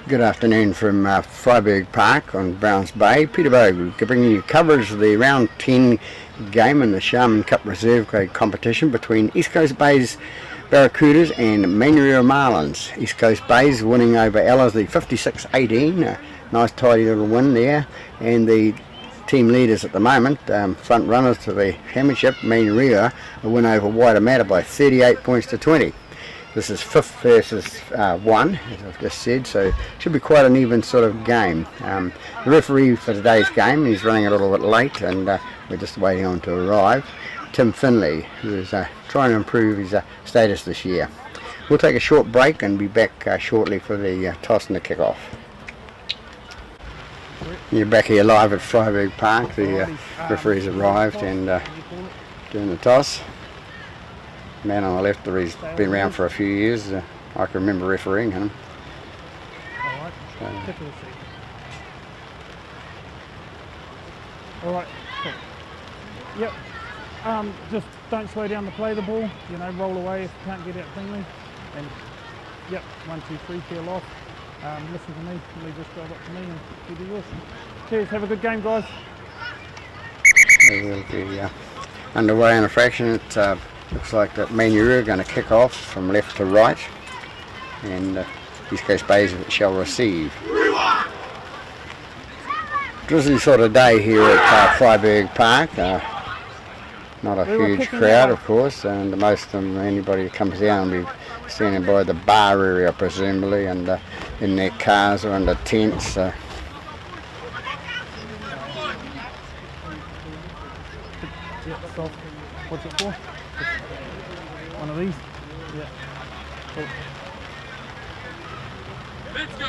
Good afternoon from Freiburg Park on Browns Bay, Peterborough, bringing you coverage of the round 10 game in the Sharman Cup Reserve Grade competition between East Coast Bay's Barracudas and Manurewa Marlins. East Coast Bay's winning over Ellerslie 56-18, a nice tidy little win there, and the team leaders at the moment, front runners to the championship, Manurewa, a win over Waitemata by 38 points to 20. This is 5th versus 1, as I've just said, so it should be quite an even sort of game. The referee for today's game, he's running a little bit late, and we're just waiting on him to arrive. Tim Finley, who's trying to improve his status this year. We'll take a short break and be back shortly for the toss and the kick-off. You're back here live at Freiburg Park. The referee's arrived and doing the toss. Man on the left, he's been around for a few years. I can remember refereeing him. Alright, Alright, cool. Yep. Just don't slow down to play the ball. You know, roll away if you can't get out cleanly. And yep, 1, 2, 3, peel off. Listen to me, leave this job up to me and you do yours. Cheers, have a good game, guys. We'll be underway in a fraction. It looks like that Manurewa are going to kick off from left to right, and East Coast Bays shall receive. Drizzly sort of day here at Freiburg Park. Not a huge crowd, of course, and most of them, anybody who comes down will be standing by the bar area presumably, and in their cars or under tents. What's it for? One of these? Yeah. Cool.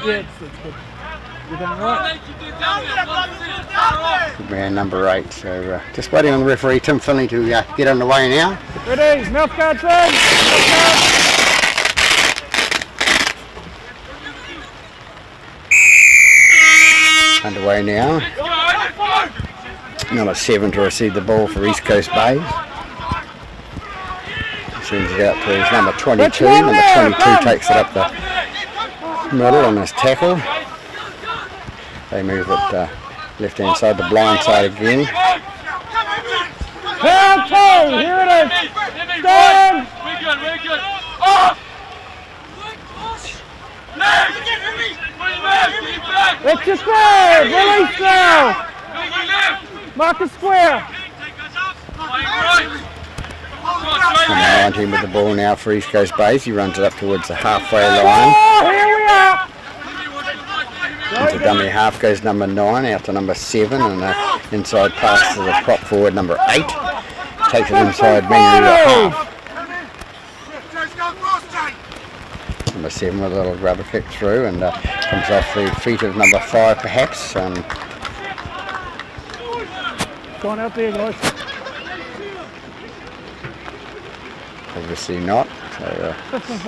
Yeah, it's good. You're doing right? Good man, number 8. So just waiting on the referee, Tim Finley, to get underway now. Ready, mouth guards in! Underway now. Number 7 to receive the ball for East Coast Bay. Sends it out to his number 22. Number 22 takes it up the middle on his tackle. They move it left hand side, the blind side again. Round 2, here it is. Stand. We're good. Off! It's your square. Release now. Mark a square. Number 19 with the ball now for East Coast Bays. He runs it up towards the halfway line. Here we are. Into dummy half goes number 9, out to number 7, and inside pass to the prop forward number 8. Takes it inside Manurewa half. Number 7 with a little rubber kick through, and comes off the feet of number 5 perhaps. Going out there, guys. Obviously not, so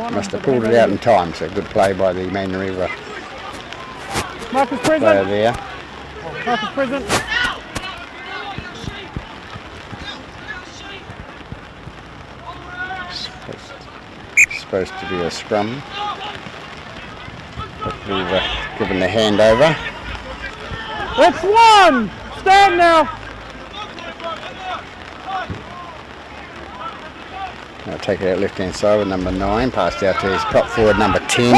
must have pulled it out in time, so good play by the Manurewa Marcus player present. there. Marcus present. Supposed to be a scrum, but we've given the handover. It's 1. Stand now. Now take it out left hand side with number 9, passed out to his prop forward number 10.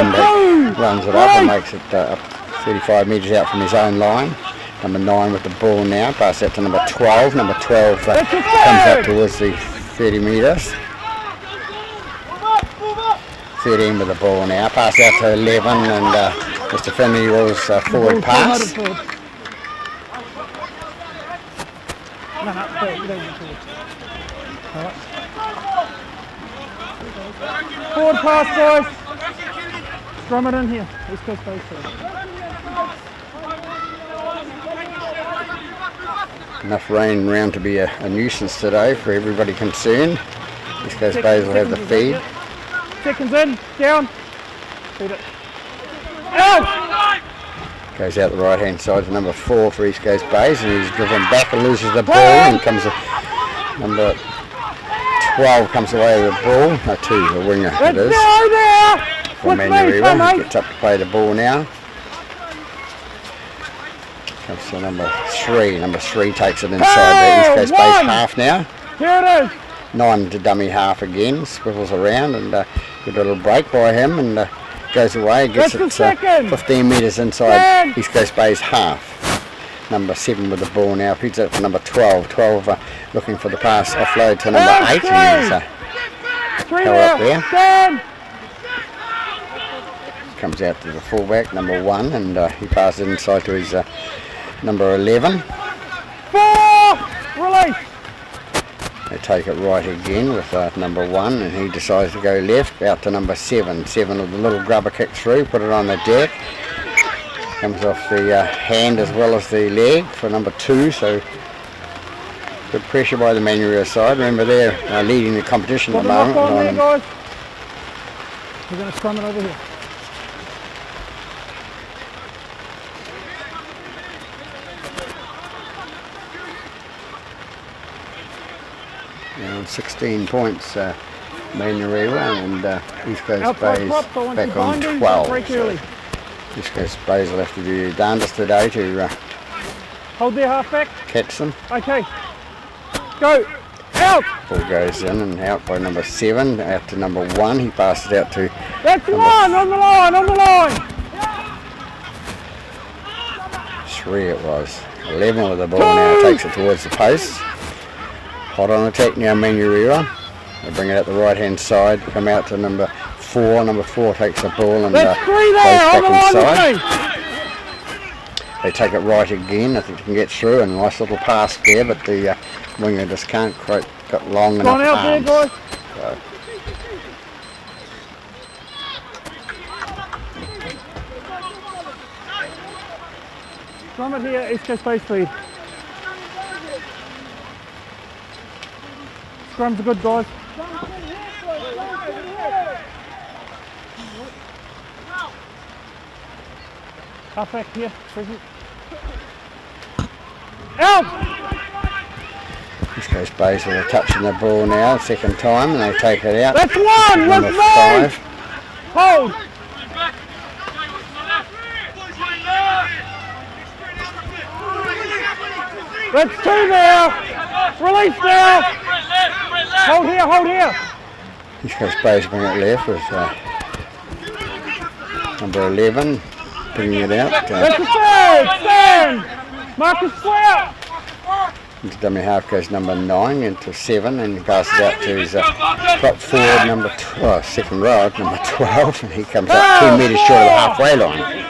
Number 10 runs it up and makes it up 35 metres out from his own line. Number 9 with the ball now, pass out to number 12. Number 12 comes up towards the 30 metres. 13 with the ball now, pass out to 11, and Mr. Finley was forward pass. Forward pass, boys. Scrum it in here. East Coast Bay first. Enough rain around to be a nuisance today for everybody concerned. East Coast Bays will have the feed. Seconds in, down. Feed it. Out! Goes out the right hand side to number 4 for East Coast Bays, and he's driven back and loses the ball, and comes number 12 comes away with the ball. No, 2, the winger it is. Let's go there! for With me, Manurewa. come, He mate. gets up to play the ball now. Comes to number 3. Number 3 takes it inside the East Coast base half now. Here it is. 9 to dummy half again. Swivels around and good little break by him and goes away. Gets That's it the second. 15 metres inside East Coast base half. Number 7 with the ball now. Feeds it for number 12. 12 looking for the pass offload to number 8. And he's held up there. Stand. Comes out to the fullback, number 1, and he passes inside to his number 11. 4. Release. They take it right again with number 1, and he decides to go left out to number 7. 7 with a little grubber kick through, put it on the deck. Comes off the hand as well as the leg for number 2, so good pressure by the Manurewa side. Remember they're leading the competition at the moment. On there, guys. We're going to scrum it over here. On 16 points, Manurewa, and East Coast Outside Bay's props, I want back you on binding, 12. break early. East Coast Bay's will have to do darndest today to Hold there, halfback. catch them. Okay. Go. Out. Ball goes in and out by number 7, out to number 1. He passes out to That's 1 on the line, on the line. 3 it was. 11 with the ball now, takes it towards the post. Hot on attack now, Manurewa. They bring it out the right hand side, come out to number 4. Number 4 takes the ball and That's 3 goes there, on the back line inside. with me. They take it right again. I think they can get through, and a nice little pass there, but the winger just can't quite got long enough Gone out there, arms. guys. So, Scrum it here, East Coast base feed. Scrums are good, guys. Halfback here, present. Out! East Coast Base are touching the ball now, second time, and they take it out. That's 1, Number with me! 5. Hold! That's 2 there! Release now! Hold here, hold here! East Coast Base bring it left with number 11 bringing it out. That's the 3rd! Stand! Marcus square! Into dummy half goes number 9 into 7, and he passes out to his prop forward number 12, second row, number 12, and he comes up 2 metres short of the halfway line.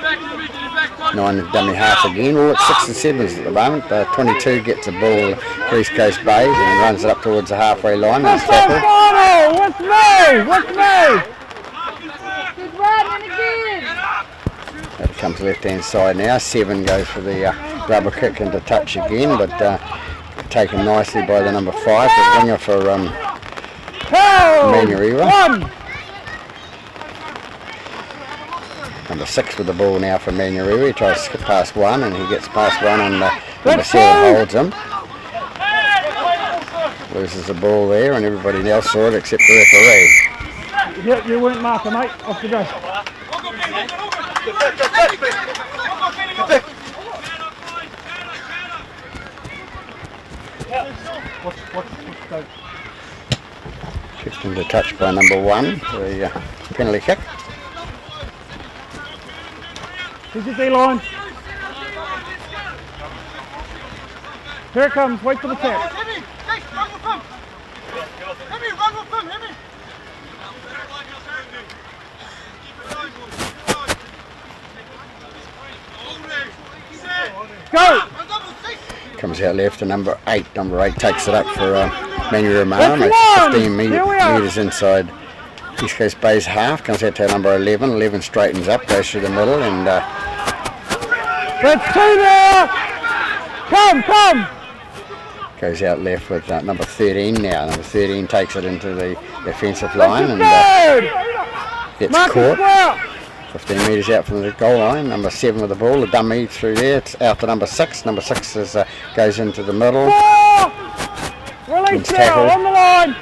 9 in dummy half again. Well, it's 6 and 7s at the moment. 22 gets the ball for East Coast Bays and runs it up towards the halfway line. And tackle. Final! With me! With me! Good running again! That comes left hand side now. 7 goes for the rubber kick into touch again, but taken nicely by the number 5, the winger for Manurewa. 1! Number 6 with the ball now for Manurewa. He tries to skip past 1 and he gets past 1 and number That's 7 holds him. Loses the ball there and everybody else saw it except the referee. Yeah, you weren't marker, mate. Off you go. What's go? Kicked into touch by number 1 for the penalty kick. Here's your D-line. Here it comes. Wait for the tap. Go! Comes out left to number 8. Number 8 takes it up for Manurewa. That's Makes 1. 15 Here we are. metres inside East Coast Bay's half. Comes out to number 11. 11 straightens up, goes through the middle and That's 2 there! Come! goes out left with number 13 now. Number 13 takes it into the offensive line and Third! gets Marcus caught. square! 15 metres out from the goal line. Number 7 with the ball, the dummy through there. It's out to number 6. Number 6 is, goes into the middle. 4! Release It's now, tackled. on the line!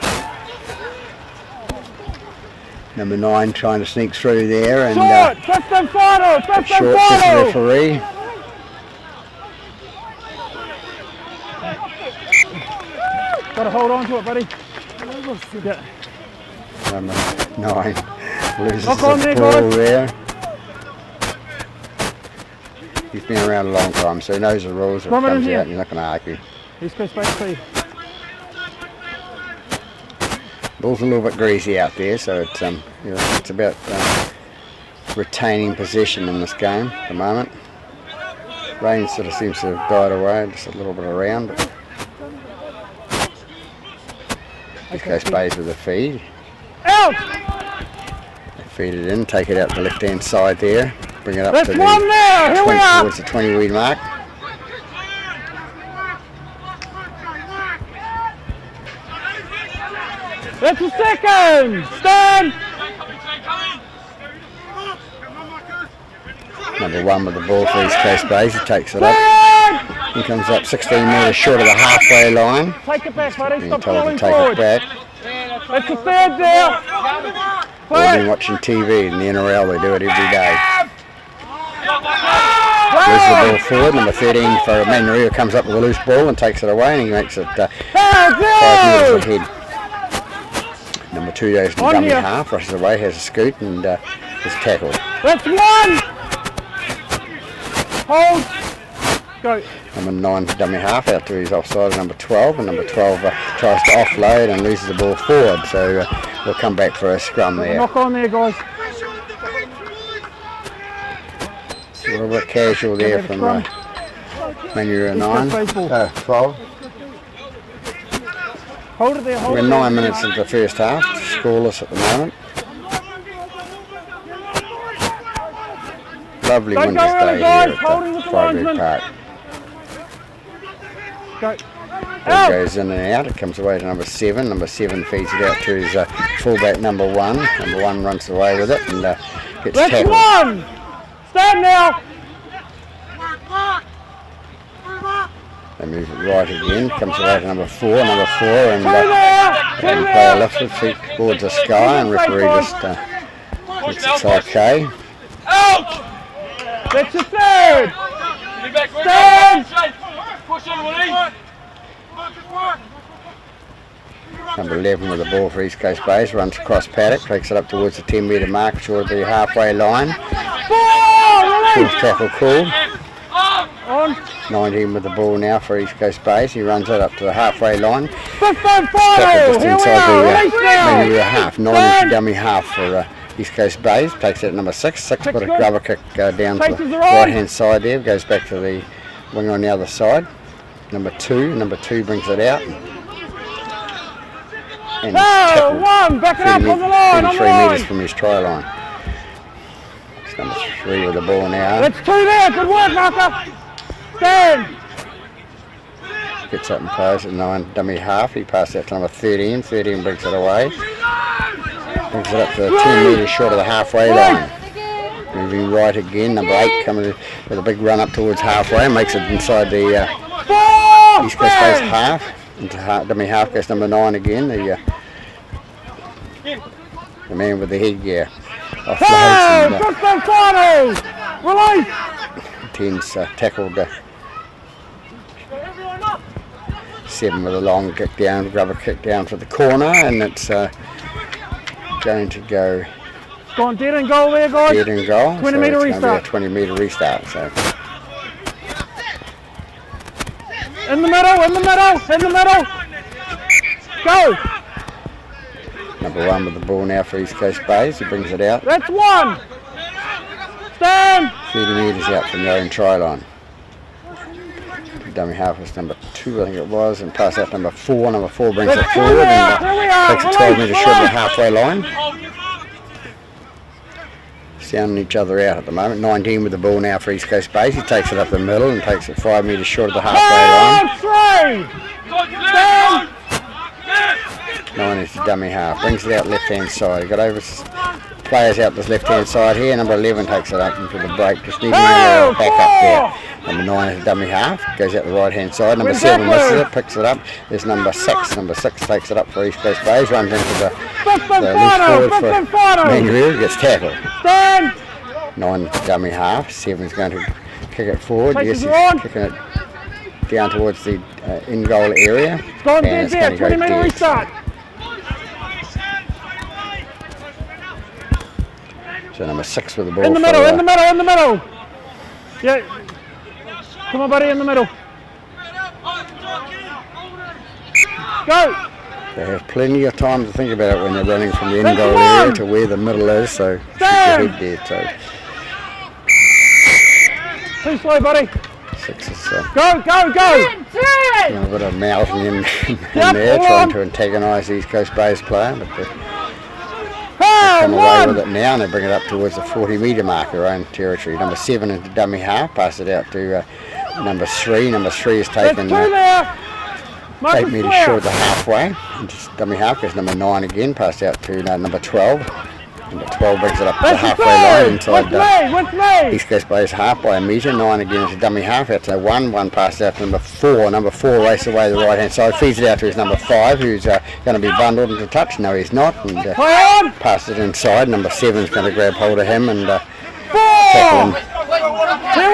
Number 9 trying to sneak through there, and Short! Fifth and final! Fifth and short says the final! referee. Got to hold on to it, buddy. Yeah. Number 9 loses Knock on the there, ball guys. there. He's been around a long time, so he knows the rules. If it Come in comes here. out, you're not going to argue. East Coast Bay speed. Ball's a little bit greasy out there, so it's it's about retaining possession in this game at the moment. Rain sort of seems to have died away, just a little bit around. But East Coast Bay's with the feed. Out! They feed it in, take it out the left-hand side there, bring it up That's to one the there! Here we are! towards the 20-weed mark. That's a second! Stand! Number 1 with the ball for East Coast Bays, he takes it up. Stand! He comes up 16 metres short of the halfway line. Take it back, buddy. Being Stop told to falling take forward. it back. That's a third there. We've Play been it. watching TV in the NRL, they do it every day. Play There's the it. ball forward, number 13 for Manuel comes up with a loose ball and takes it away, and he makes it 5 Hands metres ahead. Number 2 goes to On dummy here. half, rushes away, has a scoot and is tackled. That's one. Hold. Go. Number 9 for dummy half out to his offside of number 12, and number 12 tries to offload and loses the ball forward, so we'll come back for a scrum there. Knock on there, guys. A little bit casual there from Manuel 9. baseball. 12. Hold it there. Hold We're it 9 there. minutes into the first half, scoreless at the moment. Lovely Don't winter's go early, day guys. here Holding with at the Frogberg linesman. Park. Go. Ball Out. goes in and out, it comes away to number 7. Number 7 feeds it out to his fullback number 1. Number 1 runs away with it and gets That's tackled. one. Stand now. They move it right again, comes away to number 4. Number 4 and Two there. Two and player there. lifts it, feet towards the sky, and referee just thinks it's okay. Out! That's your third. Get back, Stand. push on, Willie! Number 11 with the ball for East Coast Bays, runs across paddock, takes it up towards the 10 metre mark, short of the halfway line. Four. Fourth tackle called. On. 19 with the ball now for East Coast Bays, he runs it up to the halfway line. Fifth and Tackle final. just Here we inside are. the Release now. maybe a half, 9 Stand. inch dummy half for East Coast Bays, takes it at number 6. 6 Six put a good. grubber kick down to Faces the are on. right hand side there, goes back to the wing on the other side. Number 2 brings it out. And No, tackled one. Back it up on the line. On the 33 metres line. from his try line. It's number 3 with the ball now. That's two there. Good work, Martha. Stand. Gets up and plays at 9 dummy half. He passes out to number 13. 13 brings it away. Brings it up to 10 metres short of the halfway line. Moving right again. Number 8 coming in with a big run up towards halfway. Makes it inside the Four. East Coast Bays Stand. half. Into dummy half goes number 9 again. The man with the headgear. Hey, Offloads and fifth and final. Release. 10's tackled 7 with a long kick down, rubber kick down for the corner, and it's going to go Gone dead and goal there, guys. dead in goal. 20 so metre it's restart. Going to be a 20 metre restart. So In the middle. In the middle. In the middle. Go. number 1 with the ball now for East Coast Bays. He brings it out. That's one. Stand. 30 metres out from their own try line. Dummy half was number 2, I think it was, and pass out number 4. Number 4 brings it Let's forward go there. and Here we are. takes it 12 metres short of the Release. halfway line. Sounding each other out at the moment. 19 with the ball now for East Coast Bays. He takes it up the middle and takes it 5 metres short of the halfway line. Stand. 9 is the dummy half. Brings it out left hand side. He got over players out this left-hand side here. Number 11 takes it up into the break. Just needing a back up there. Number 9 is a dummy half. Goes out the right-hand side. Number 7 misses it, picks it up. There's number 6. Number 6 takes it up for East Coast Bays. Runs into the loose forward for Mangareva. Gets tackled. 9 dummy half. 7's going to kick it forward. Yes, he's kicking it down towards the in-goal area. It's gone dead there. 20 metre restart. So number 6 with the ball. In the middle, in the middle, in the middle. Yeah. Come on, buddy, in the middle. Go. They have plenty of time to think about it when they're running from the in goal area to where the middle is, so keep your head there. So too slow, buddy. 6 is go, go, go. a bit of mouthing in there, trying to antagonise the East Coast Bays player, but they come away with it now and they bring it up towards the 40 metre mark, their own territory. Number 7 into dummy half, pass it out to number 3. Number 3 is taken 8 metres short of the halfway. And just dummy half goes number 9 again, passed out to number 12. Number 12 brings it up to the halfway line inside the East Coast Bays half by a metre. 9 again is a dummy half out to 1. 1 passed out to number 4. Number 4 races away to the right hand side, feeds it out to his number 5, who's going to be bundled into touch. No, he's not. And passed it inside. Number 7 is going to grab hold of him and tackle him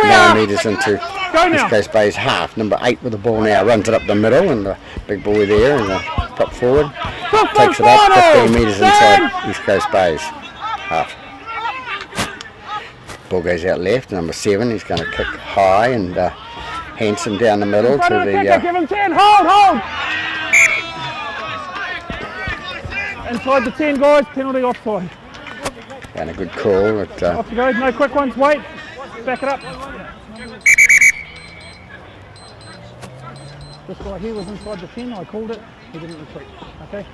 9 metres into East Coast Bays half. Number 8 with the ball now runs it up the middle, and the big boy there and the prop forward takes it up 15 metres inside East Coast Bays half. Ball goes out left. Number 7, he's going to kick high and Hanson down the middle to the give him 10. Hold. Inside the 10, guys. Penalty offside. And a good call. Off you go. No quick ones. Wait. Back it up. This guy here was inside the 10. I called it. He didn't retreat. Okay.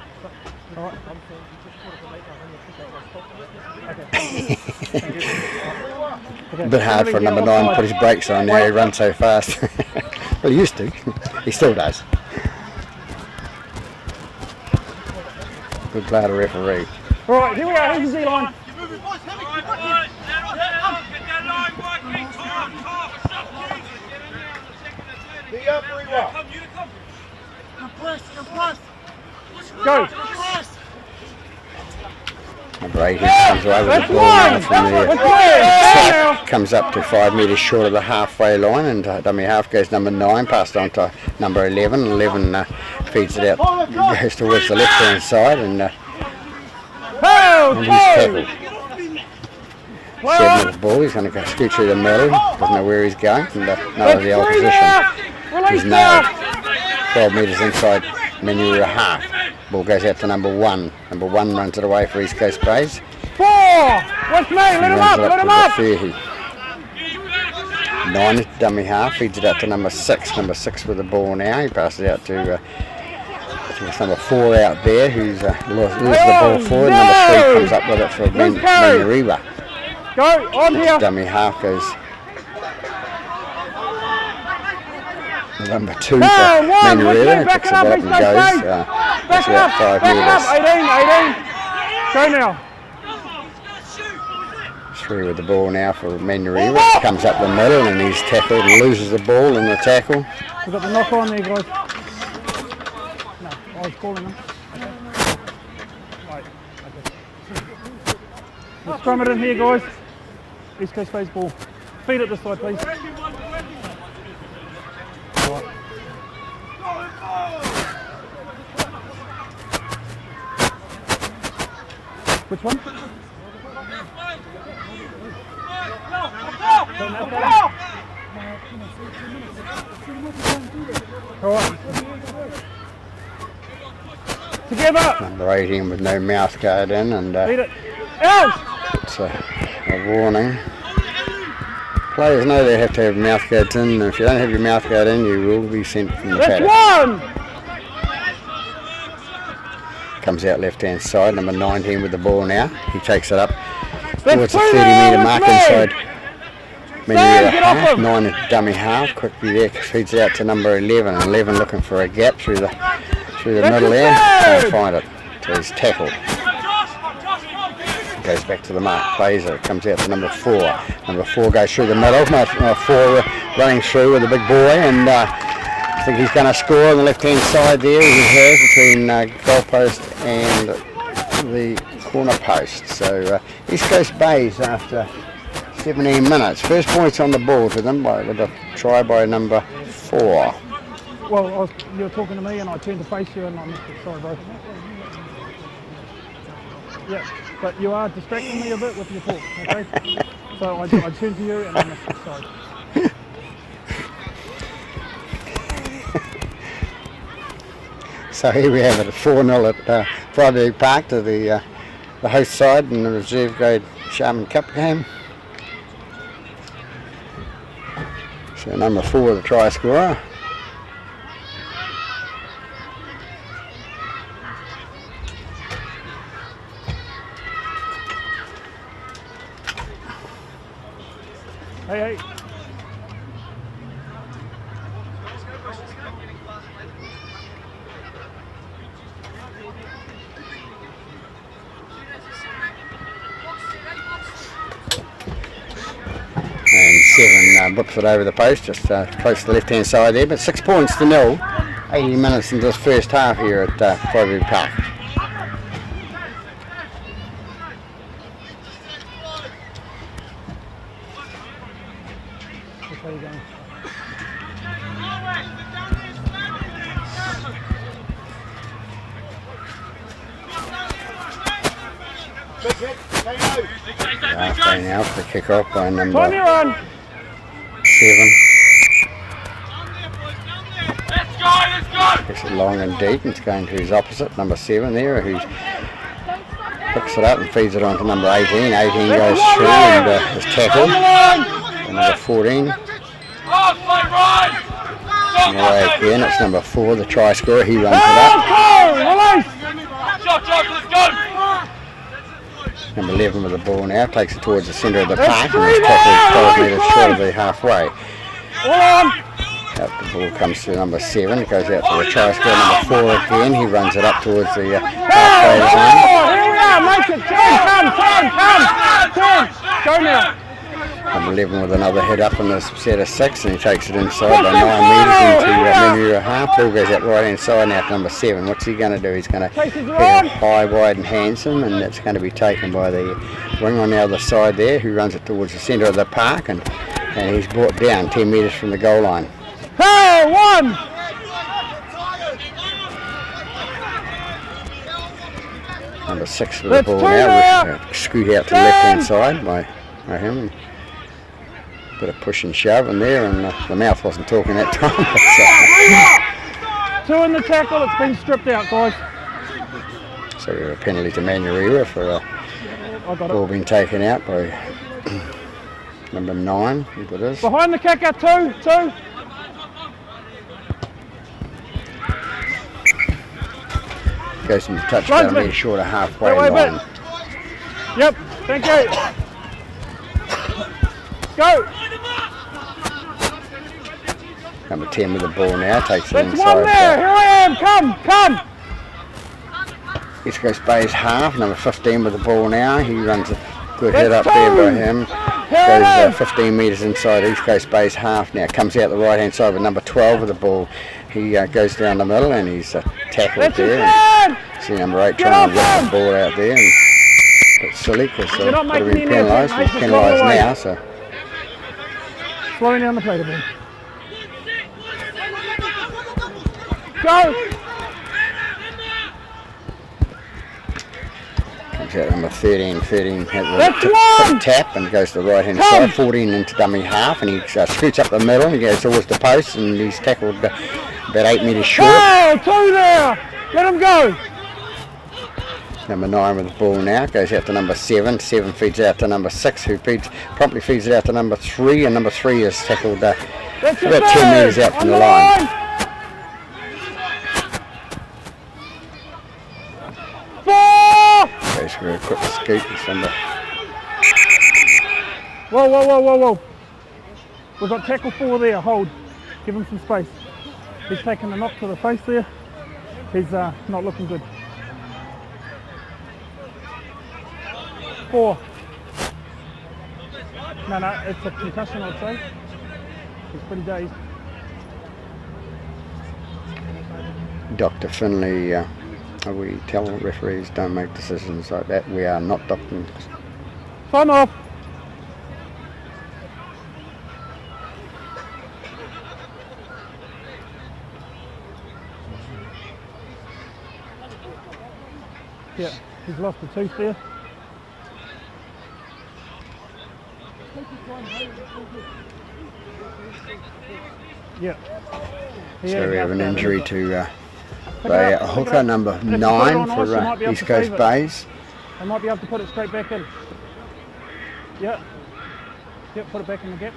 All right. A bit hard for number 9 to put his brakes on now. He runs so fast. Well, he used to. He still does. Good player to referee. All right, here we are. Here's the Z line. Go. Number 8 comes away with the ball now from the slap, comes up to 5 metres short of the halfway line, and dummy half goes number 9, passed on to number 11. 11 feeds it out, goes towards the left hand side, and he's tackled. 7 with the ball, he's going to go scoot through the middle, doesn't know where he's going, and none of the opposition. He's nailed 12 metres inside Manura half. Ball goes out to number 1. Number 1 runs it away for East Coast Bays. 4! Watch me, let him up, let him up! 9 dummy half, feeds it out to number 6. Number 6 with the ball now. He passes it out to number 4 out there, who's loses the ball forward. Number 3 comes up with it for Mangareva. Go, on here! Dummy half goes number 2 for Mangareva, picks it up and goes. That's about 5 metres. 18. Go now. 3 with the ball now for Mangareva. Comes up the middle and he's tackled and loses the ball in the tackle. We've got the knock on there, guys. No, I was calling them. Okay. Right, okay. Let's scrum it in here, guys. East Coast Bays ball. Feed it this side, please. Right. Which one? All right. Together. Number 18 with no mouth guard in, and it. Out. It's a warning. Players know they have to have mouth guards in, and if you don't have your mouth guard in, you will be sent from the paddock. One. Comes out left hand side, number 19 with the ball now. He takes it up towards the 30 metre mark inside. Half, 9 at dummy half, quickly there, feeds it out to number 11. 11 looking for a gap through the middle there, can't find it, so he's tackled. goes back to the mark, plays it, comes out to number 4. Number 4 goes through the middle, number 4 running through with a big boy, and I think he's going to score on the left-hand side there. He has between goal post and the corner post. So East Coast Bays after 17 minutes. First points on the board to them with a try by number 4. Well, you were talking to me and I turned to face you and I missed it. Sorry, bro. Yeah, but you are distracting me a bit with your talk, okay? So I turned to you and I missed it. Sorry. So here we have it at 4-0 at Friday Park to the host side in the reserve grade Sharman Cup game. So number 4 the try scorer. Hey. And 7 whips it over the post, just close to the left-hand side there. But 6 points to 0. 80 minutes into this first half here at Friday Park. How you going? Halfway now for the kick off by number 7. Let's go! Gets it long and deep, and it's going to his opposite, number 7 there, who picks it up and feeds it on to number 18. 18 goes through and is tackled. And number 14. And away again, it's number 4, the try scorer. He runs it up. Number 11 with the ball now, takes it towards the centre of the park and is tackled 12 metres short of the halfway. Out the ball comes to number 7, it goes out to the try scorer, number 4 again. He runs it up towards the halfway line. Go now. Number 11 with another head up in the set of 6, and he takes it inside by 9 metres into Memura half. Ball goes out right hand side now to number 7. What's he going to do? He's going to hit it high, wide and handsome, and that's going to be taken by the wing on the other side there, who runs it towards the centre of the park, and he's brought down 10 metres from the goal line. Hey, 1! Number 6 with the ball now, scoot out to the left hand side by him. Bit of push and shove in there, and the mouth wasn't talking that time. But, 2 in the tackle, it's been stripped out, guys. So we have a penalty to Manurewa for a ball being taken out by number 9, I think it is. Behind the kicker, 2. Goes from the touch about a metre short of halfway line. Yep, thank you. Go! Number 10 with the ball now, takes it That's inside. 1 there, here I am, come! East Coast Bays half, number 15 with the ball now. He runs a good head up there by him. Goes 15 metres inside East Coast Bays half now. Comes out the right hand side with number 12 with the ball. He goes down the middle and he's tackled there. And see number 8 trying to whip the ball out there. And it's silly because could have been penalised. He's penalised now, so. Slowing down the plate a bit. Go! Comes out number 13 has That's a one! tap and goes to the right hand side. 14 into dummy half, and he scoots up the middle and he goes towards the post, and he's tackled about 8 metres short. Oh, 2 there! Let him go! Number 9 with the ball now, goes out to number 7. 7 feeds out to number 6, who promptly feeds it out to number 3, and number 3 is tackled about 10 metres out from the line. 4! Goes for a quick scoot. It's number. Whoa. We've got tackle 4 there, hold. Give him some space. He's taking a knock to the face there. He's not looking good. 4. No, it's a concussion, I'd say. He's pretty dazed. Dr. Finley, we tell referees don't make decisions like that. We are not doctors. Time off. Yeah, he's lost a tooth there. Yeah. So we have an injury to Pick hooker it up. number If you put it 9 on ice, you might for be able East to Coast save it. Bays. I might be able to put it straight back in. Yeah. Yep, put it back in the gap.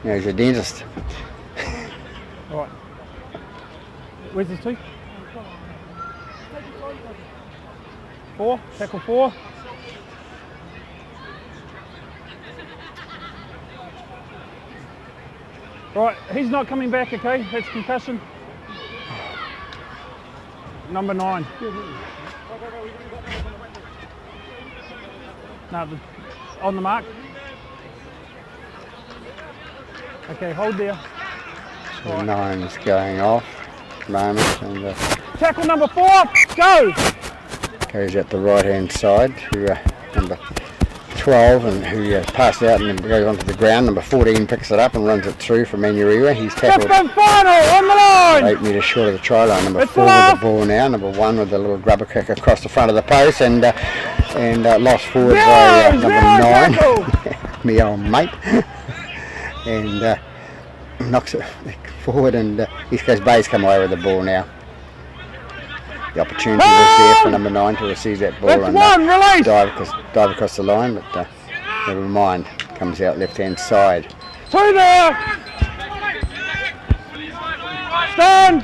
Yeah, he's a dentist. Alright. Where's his tooth? 4, tackle 4. Right, he's not coming back, okay? That's concussion. Number 9. No, on the mark. Okay, hold there. Right. 9's going off at the moment, and Tackle number 4, go! goes out the right hand side to number 12, and who passed out and then goes onto the ground. Number 14 picks it up and runs it through for Manurewa. He's tackled Fifth and final, on the line! 8 metres short of the try line. Number It's 4 with off. the ball now. Number 1 with a little grubber kick across the front of the post, and lost forward Zero, by number zero 9, tackle. me old mate, and knocks it forward, and East Coast Bays come away with the ball now. The opportunity was there for number 9 to receive that ball That's and one, release! dive across the line, but never mind. Comes out left hand side. 2 there! Stand!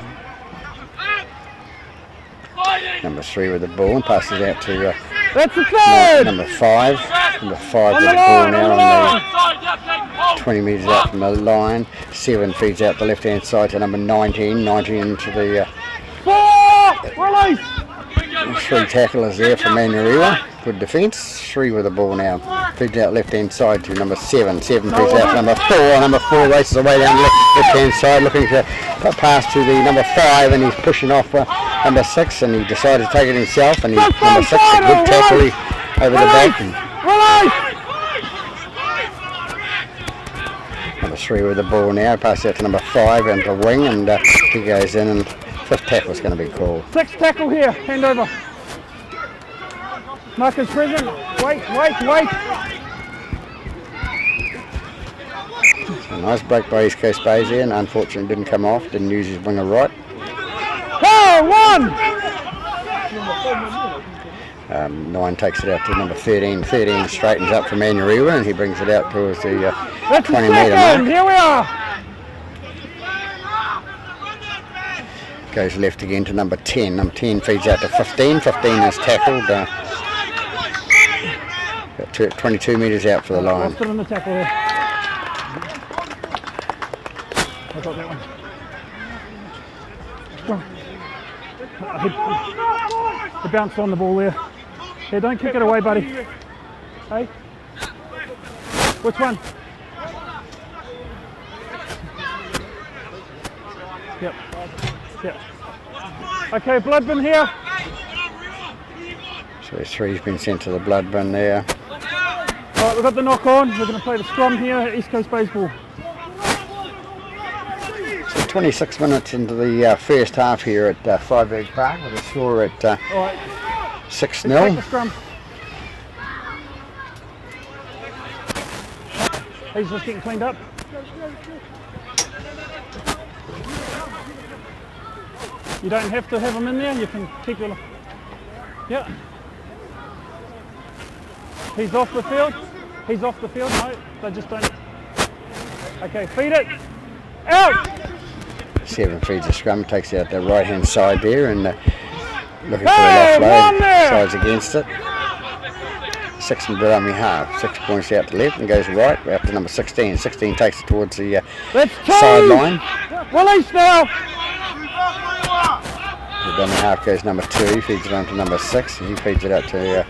Number 3 with the ball and passes out to That's the third! number 5. Number 5 On with the the ball line, now on the on the 20 metres out from the line. 7 feeds out the left hand side to number 19. 19 into the 4! Release! 3 tacklers there for Manurewa. Good defence. 3 with the ball now. Feeds out left hand side to number 7. 7 feeds out to number 4. Number 4 races away down the left hand side looking to pass to the number 5, and he's pushing off number 6, and he decided to take it himself, and he's number 6 a good tackle over the back. And Release! number 3 with the ball now. Passes out to number 5 and the wing, and he goes in, and 5th tackle is going to be called. 6 tackle here, hand over. Marcus present. Wait. A nice break by East Coast Bays there, and unfortunately didn't come off, didn't use his winger right. Oh, 1! 9 takes it out to number 13. 13 straightens up for Manurewa, and he brings it out towards the That's the 20 metre second, mark. here we are. Goes left again to number 10. Number 10 feeds out to 15. 15 is tackled. Got 22 metres out for the line. Lost it in the tackle here. I got that one. He bounced on the ball there. Here, don't kick it away, buddy. Hey? Which one? Yep. Okay, blood bin here. So 3's been sent to the blood bin there. Alright, we've got the knock on. We're going to play the scrum here, East Coast baseball. So 26 minutes into the first half here at Five Egg Park, with a score at Alright, 6-0. take the scrum. He's just getting cleaned up. You don't have to have him in there, you can keep your... Yeah. He's off the field. He's off the field, no, they just don't... Okay, feed it. Out! 7 feeds a scrum, takes out the right hand side there, and looking for Hey, the one offload, there! sides against it. 6 and dummy half. 6 points out to left and goes right out to number 16. 16 takes it towards the That's 2! sideline. Release now! The dummy half goes number 2, feeds it on to number 6, and he feeds it out to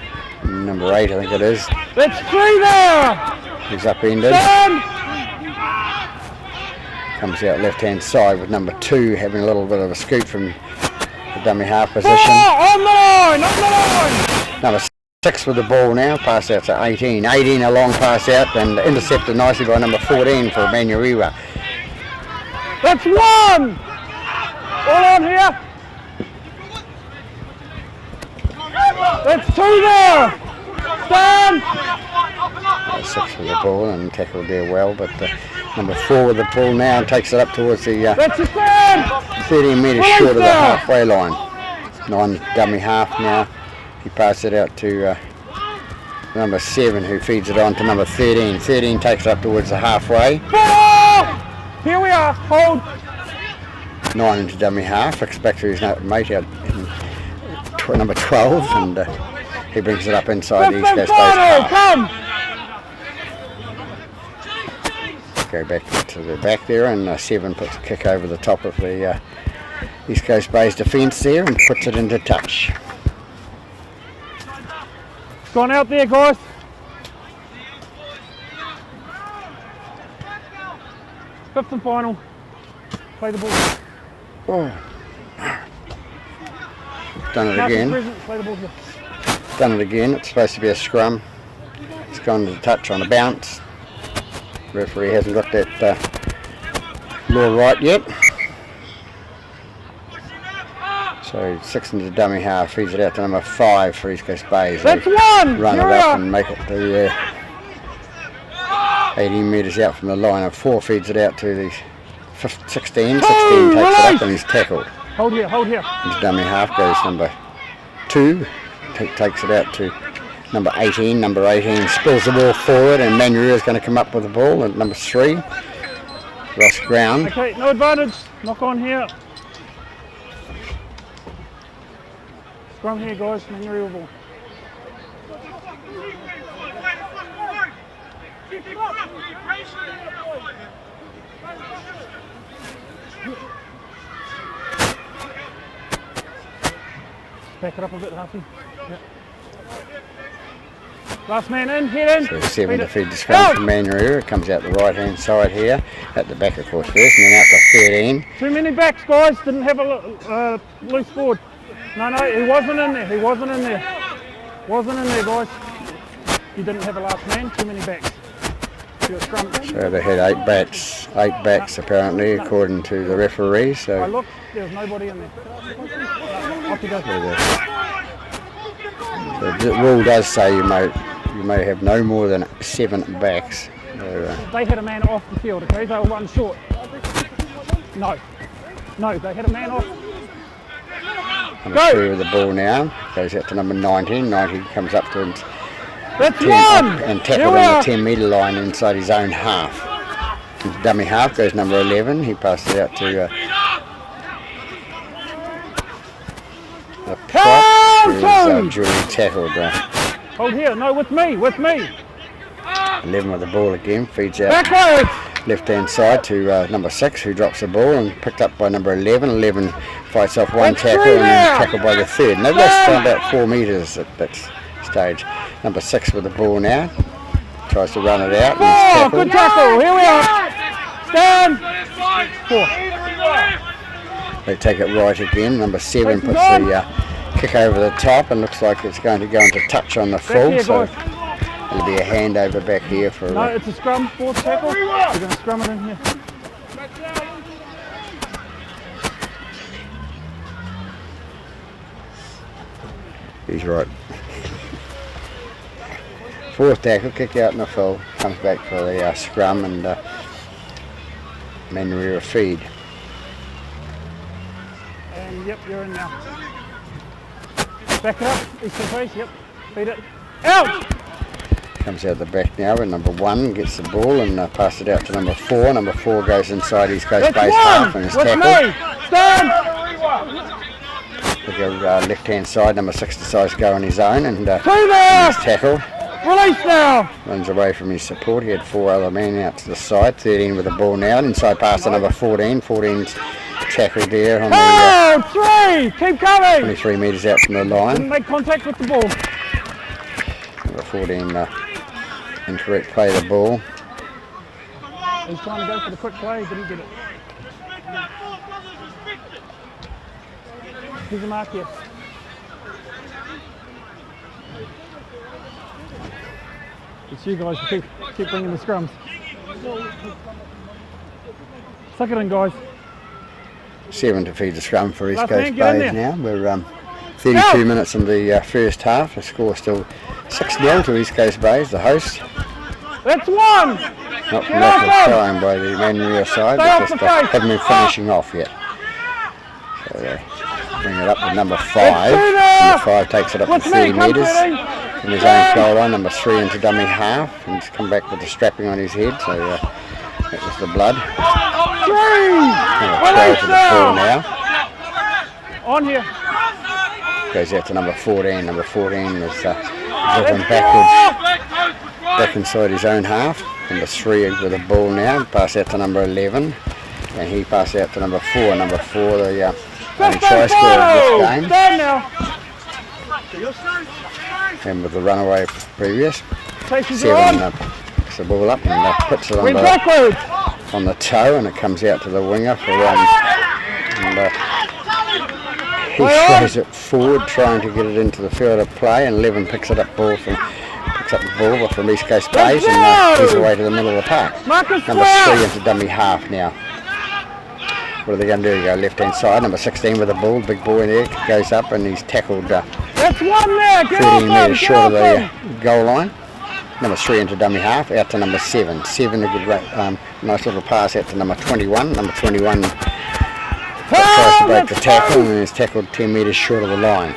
number 8, I think it is. That's 3 there. He's upended. Stand. Comes out left-hand side with number 2 having a little bit of a scoot from the dummy half 4 position. on the line, on the line. Number 6 with the ball now, pass out to 18. 18 a long pass out and intercepted nicely by number 14 for Manurewa. That's 1. All on here. That's 2 there. Stand. 6 with the ball and tackled there well, but number 4 with the ball now and takes it up towards the That's a stand. 13 metres short of the halfway line. 9 dummy half now. He passes it out to number 7 who feeds it on to number 13. 13 takes it up towards the halfway. 4. Here we are. Hold. 9 into dummy half. Expect his mate out in number 12 and he brings it up inside the East Coast Base half. Come. Go back to the back there and 7 puts a kick over the top of the East Coast Bay's defence there and puts it into touch. It's gone out there, guys. Fifth and final. Play the ball. Oh. Done it Mark again. Present, play the ball here. Done it again. It's supposed to be a scrum. It's gone to touch on a bounce. Referee hasn't got that law right yet. So 6 into dummy half, feeds it out to number 5 for East Coast Bays. That's 1. Run Here it we up are. and make it to 18 metres out from the line. And 4 feeds it out to the 16. 16 takes it up and he's tackled. Hold here, hold here. Into dummy half goes number 2. Takes it out to number 18. Number 18 spills the ball forward and Manurewa is going to come up with the ball at number 3. Lost ground. Okay, no advantage. Knock on here. Scrum here, guys. Manurewa ball. Back it up a bit, Huffy. Yep. Last man in, head in. So 7 to feed the scrum from Manurewa. It comes out the right hand side here. At the back of course first and then out to 13. Too many backs, guys. Didn't have a loose board. No, he wasn't in there. He wasn't in there. Wasn't in there, guys. He didn't have a last man. Too many backs. So they had 8 backs. 8 backs apparently according to the referee. I So looked, there was nobody in there. Off you go. the rule does say you may have no more than 7 backs. So, They had a man off the field, okay? They were 1 short. No, they had a man off. number 3 with the ball now. Goes out to number 19. 19 comes up to That's 10 1! and tackled on the 10 metre line inside his own half. Into dummy half goes number 11. He passes it out to the prop, who's duly tackled. Hold here, no, with me. 11 with the ball again, feeds out Backwards! left hand side to number 6 who drops the ball and picked up by number 11. 11 fights off 1 That's tackle 3 and then now. tackled by the 3rd. And they've lost about 4 metres at that stage. Number 6 with the ball now. Tries to run it out and he's tackled. Good tackle, here we are. Stand. 4. They take it right again. Number 7 Take puts it on. the kick over the top and looks like it's going to go into touch on the full. here, So guys. it'll be a handover back here for No, it's a scrum, 4th tackle. We're going to scrum it in here. he's right. 4th tackle, kick out in the full, comes back for the scrum and Manurewa feed. And yep, you're in now. Back it up, eastern face, yep. Feed it. Out! Comes out the back now and number 1 gets the ball and passes it out to number 4. Number 4 goes inside East Coast That's base 1! half and is With tackled. me! Stand! They go left hand side, number 6 decides to go on his own and 2 there! he's tackled. Release now! Runs away from his support. He had 4 other men out to the side. 13 with the ball now. Inside pass to number 14. 14's tackled there on the Hold! 3! Keep coming! 23 metres out from the Didn't line. make contact with the ball. 14 incorrect play of the ball. He's trying to go for the quick play, didn't get it. Here's a mark here. It's you guys who keep bringing the scrums. Suck it in, guys. 7 to feed the scrum for East Last Coast man, get in Bays there. now. We're 32 minutes in the first half. The score still 6-0 to East Coast Bays, the host. That's one! Not from that time by the Manuel side, but just haven't been finishing off yet. So they bring it up to number 5. Number 5 takes it up to 30 metres from his own goal line. Number 3 into dummy half, and he's come back with the strapping on his head, so that was the blood. 3! Throw to the ball now. On here. Goes out to number 14. Number 14 is driven backwards, back inside his own half. Number 3 with the ball now. Pass out to number 11, and he passes out to number 4. Number 4, the only try scorer of this game. Stand now. And with the runaway previous. Chases 7 picks the ball up and puts it Went backwards. on the toe, and it comes out to the winger for he throws it forward, trying to get it into the field of play, and Levin picks up the ball from East Coast Bays, and he's away to the middle of the park. Number 3 into dummy half now. What are they going to do? They go left hand side. Number 16 with the ball, big boy in there, goes up, and he's tackled That's one there. Get 13 metres short of the goal line. Number 3 into dummy half, out to number 7. 7, a good nice little pass out to number 21. Number 21 tries to break the tackle, and is tackled 10 metres short of the line.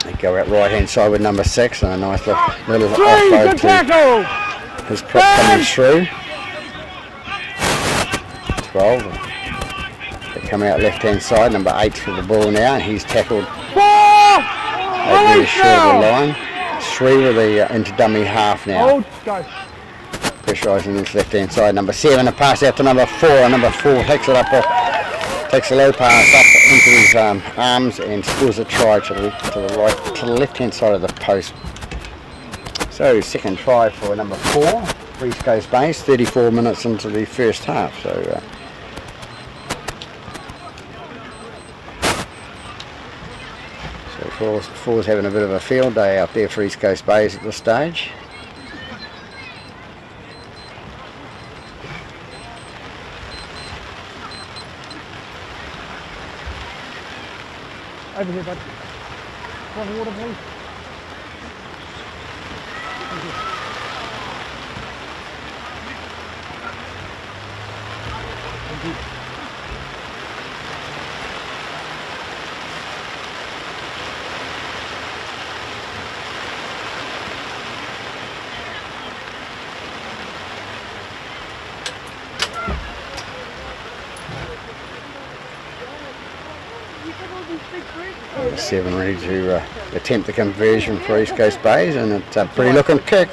They go out right hand side with number 6, and a nice little offload to his prop coming through. 12. They come out left hand side, number 8 for the ball now, and he's tackled 8 metres short of the line. 3 with the into dummy half now. Pressurising this left hand side. Number 7, a pass out to number 4, and number 4 takes it up, takes a low pass up into his arms and scores a try to the left hand side of the post. So second try for number 4 for East Coast Bays, 34 minutes into the first half. So Four's having a bit of a field day out there for East Coast Bays at this stage. Over here, bud. Want water, please? Thank you. Thank you. Number 7 ready to attempt the conversion for East Coast Bays, and it's a pretty looking kick.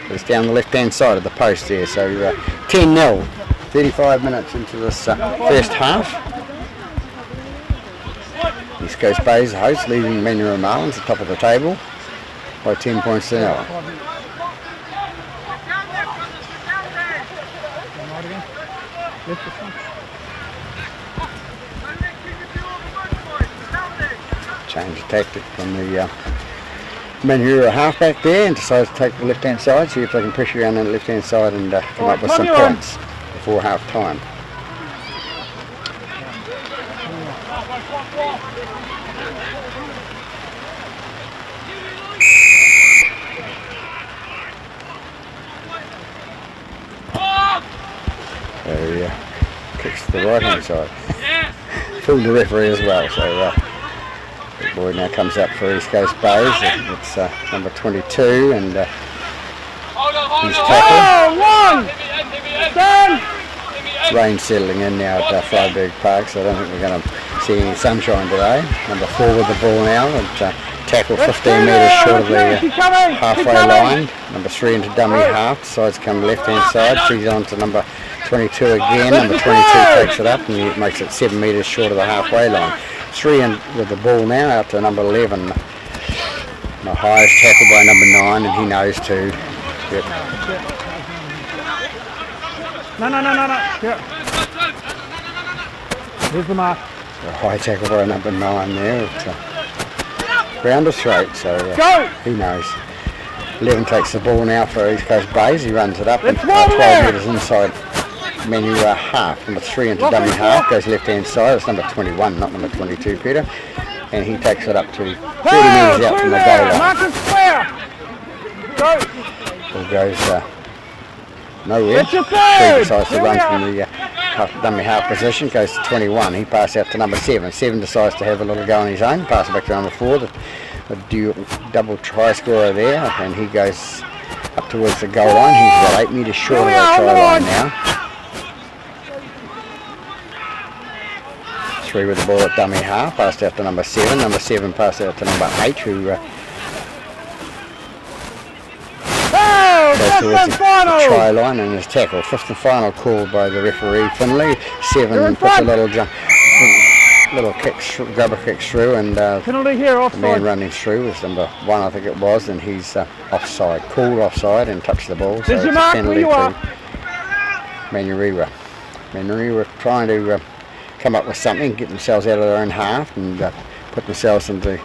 It's down the left hand side of the post there, so 10-0, 35 minutes into this first half. East Coast Bays, the host, leading Manuel Marlins at the top of the table by 10 points to 0. Change of tactic from the Manuel halfback there, and decides to take the left hand side, see if they can pressure around on the left hand side and come up with some points before half time. So kicks to the right hand side. Fooled the referee as well, so big boy now comes up for East Coast Bays. It's number 22, and he's tackled. Rain settling in now at Freiburg Park, so I don't think we're going to see any sunshine today. Number 4 with the ball now, and tackle 15 metres short of the halfway line. Number 3 into dummy half, decides to come left hand side, feeds on to number 22 again. Number 22 takes it up and it makes it 7 metres short of the halfway line. 3 in with the ball now, out to number 11. The highest tackle by number 9, and he knows too. Yep. No. Yep. Here's the mark. A high tackle by number 9 there. It's round his throat, so Go! he knows. 11 takes the ball now for East Coast Bays. He runs it up and It's 12 one there. metres inside menu half. Number 3 into dummy half, goes left hand side. It's number 21, not number 22, Peter. And he takes it up to 30 metres out from the goal line. Marcus Square! Go! Ball goes nowhere. It's your He third! decides to Here run we from the dummy half position, goes to 21. He passes out to number 7. 7 decides to have a little go on his own, passes back to number 4. The double try scorer there, and he goes up towards the goal line. He's about 8 metres short of the try line now. 3 with the ball at dummy half, passed out to number 7. Number 7 passed out to number 8, who goes towards the try line and is tackled. 5th and final called by the referee Finley. 7 puts a little jump, little kicks, grubber kicks through, and Penalty here, the offside. man running through was number 1, I think it was, and he's offside, called offside and touched the ball. So There's your it's a mark, penalty where you are. to Manurewa. Manurewa trying to come up with something, get themselves out of their own half and put themselves into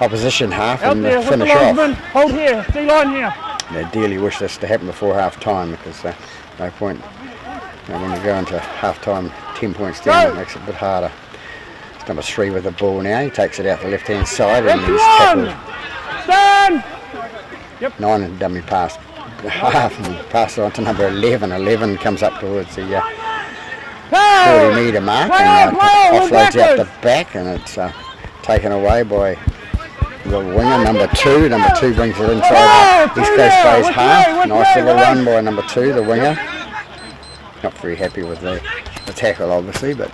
opposition half Out and there with the finish off. linesman. Hold here, D-line here. They dearly wish this to happen before half time, because no point when you go into half time 10 points down, Go. it makes it a bit harder. It's number 3 with the ball now. He takes it out the left hand side and It's he's one! tackled. Stand! 9 and dummy pass half and pass it on to number 11. 11 comes up towards the 40 metre mark and offloads out the back, and it's taken away by the winger, number 2. Number 2 brings it inside the East Coast Bays half. Nice little run by number 2, the winger. Not very happy with the tackle, obviously, but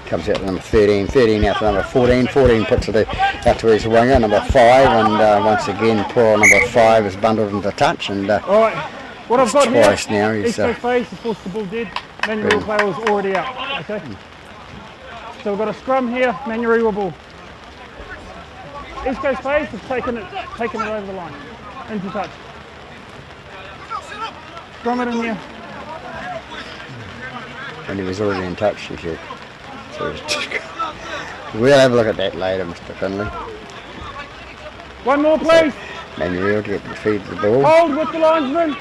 comes out to number 13. 13 out to number 14. 14 puts it out to his winger, number 5, and once again poor number 5 is bundled into touch, and All right, what I've got twice here, now he's East Coast Bays, the forced the ball dead. Manurewa player was already out, okay? So we've got a scrum here, Manurewa ball. East Coast Bays has taken it over the line, into touch. Scrum it in here. and he was already in touch, he said. So we'll have a look at that later, Mr. Finley. One more, please. Manuel to get the feed the ball. Hold with the linesman.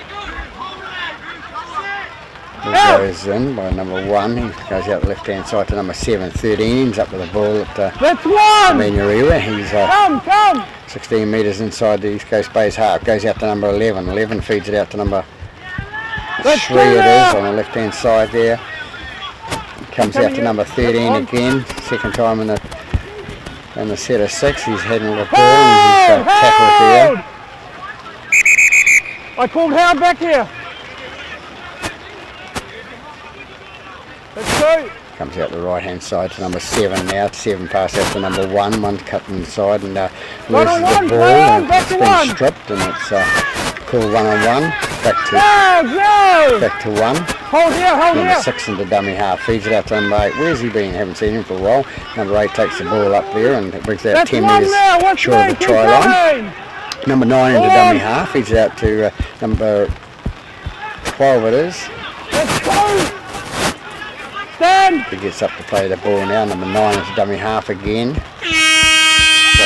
Ball goes in by number 1. He goes out the left hand side to number 7. 13 ends up with the ball at That's one. Manuel. He's Come. 16 metres inside the East Coast Bays half. Goes out to number 11. 11 feeds it out to number 3 it is on the left hand side there. Comes out to number 13 again. Second time in the set of 6. He's heading the ball and he's tackled there. I called Howard back here. Let's go. Comes out the right hand side to number 7 now. 7 pass out to number 1. 1 cut inside and loses the ball. And it's been stripped and it's called 1-on-1. Back to 1. Hold here. Number 6 into dummy half. Feeds it out to number 8. Where's he been? Haven't seen him for a while. Number 8 takes the ball up there and it brings that 10 metres short of the try line. Number 9 into dummy half. Feeds it out to number 12 it is. Let's go. Stand. He gets up to play the ball now. Number 9 is dummy half again.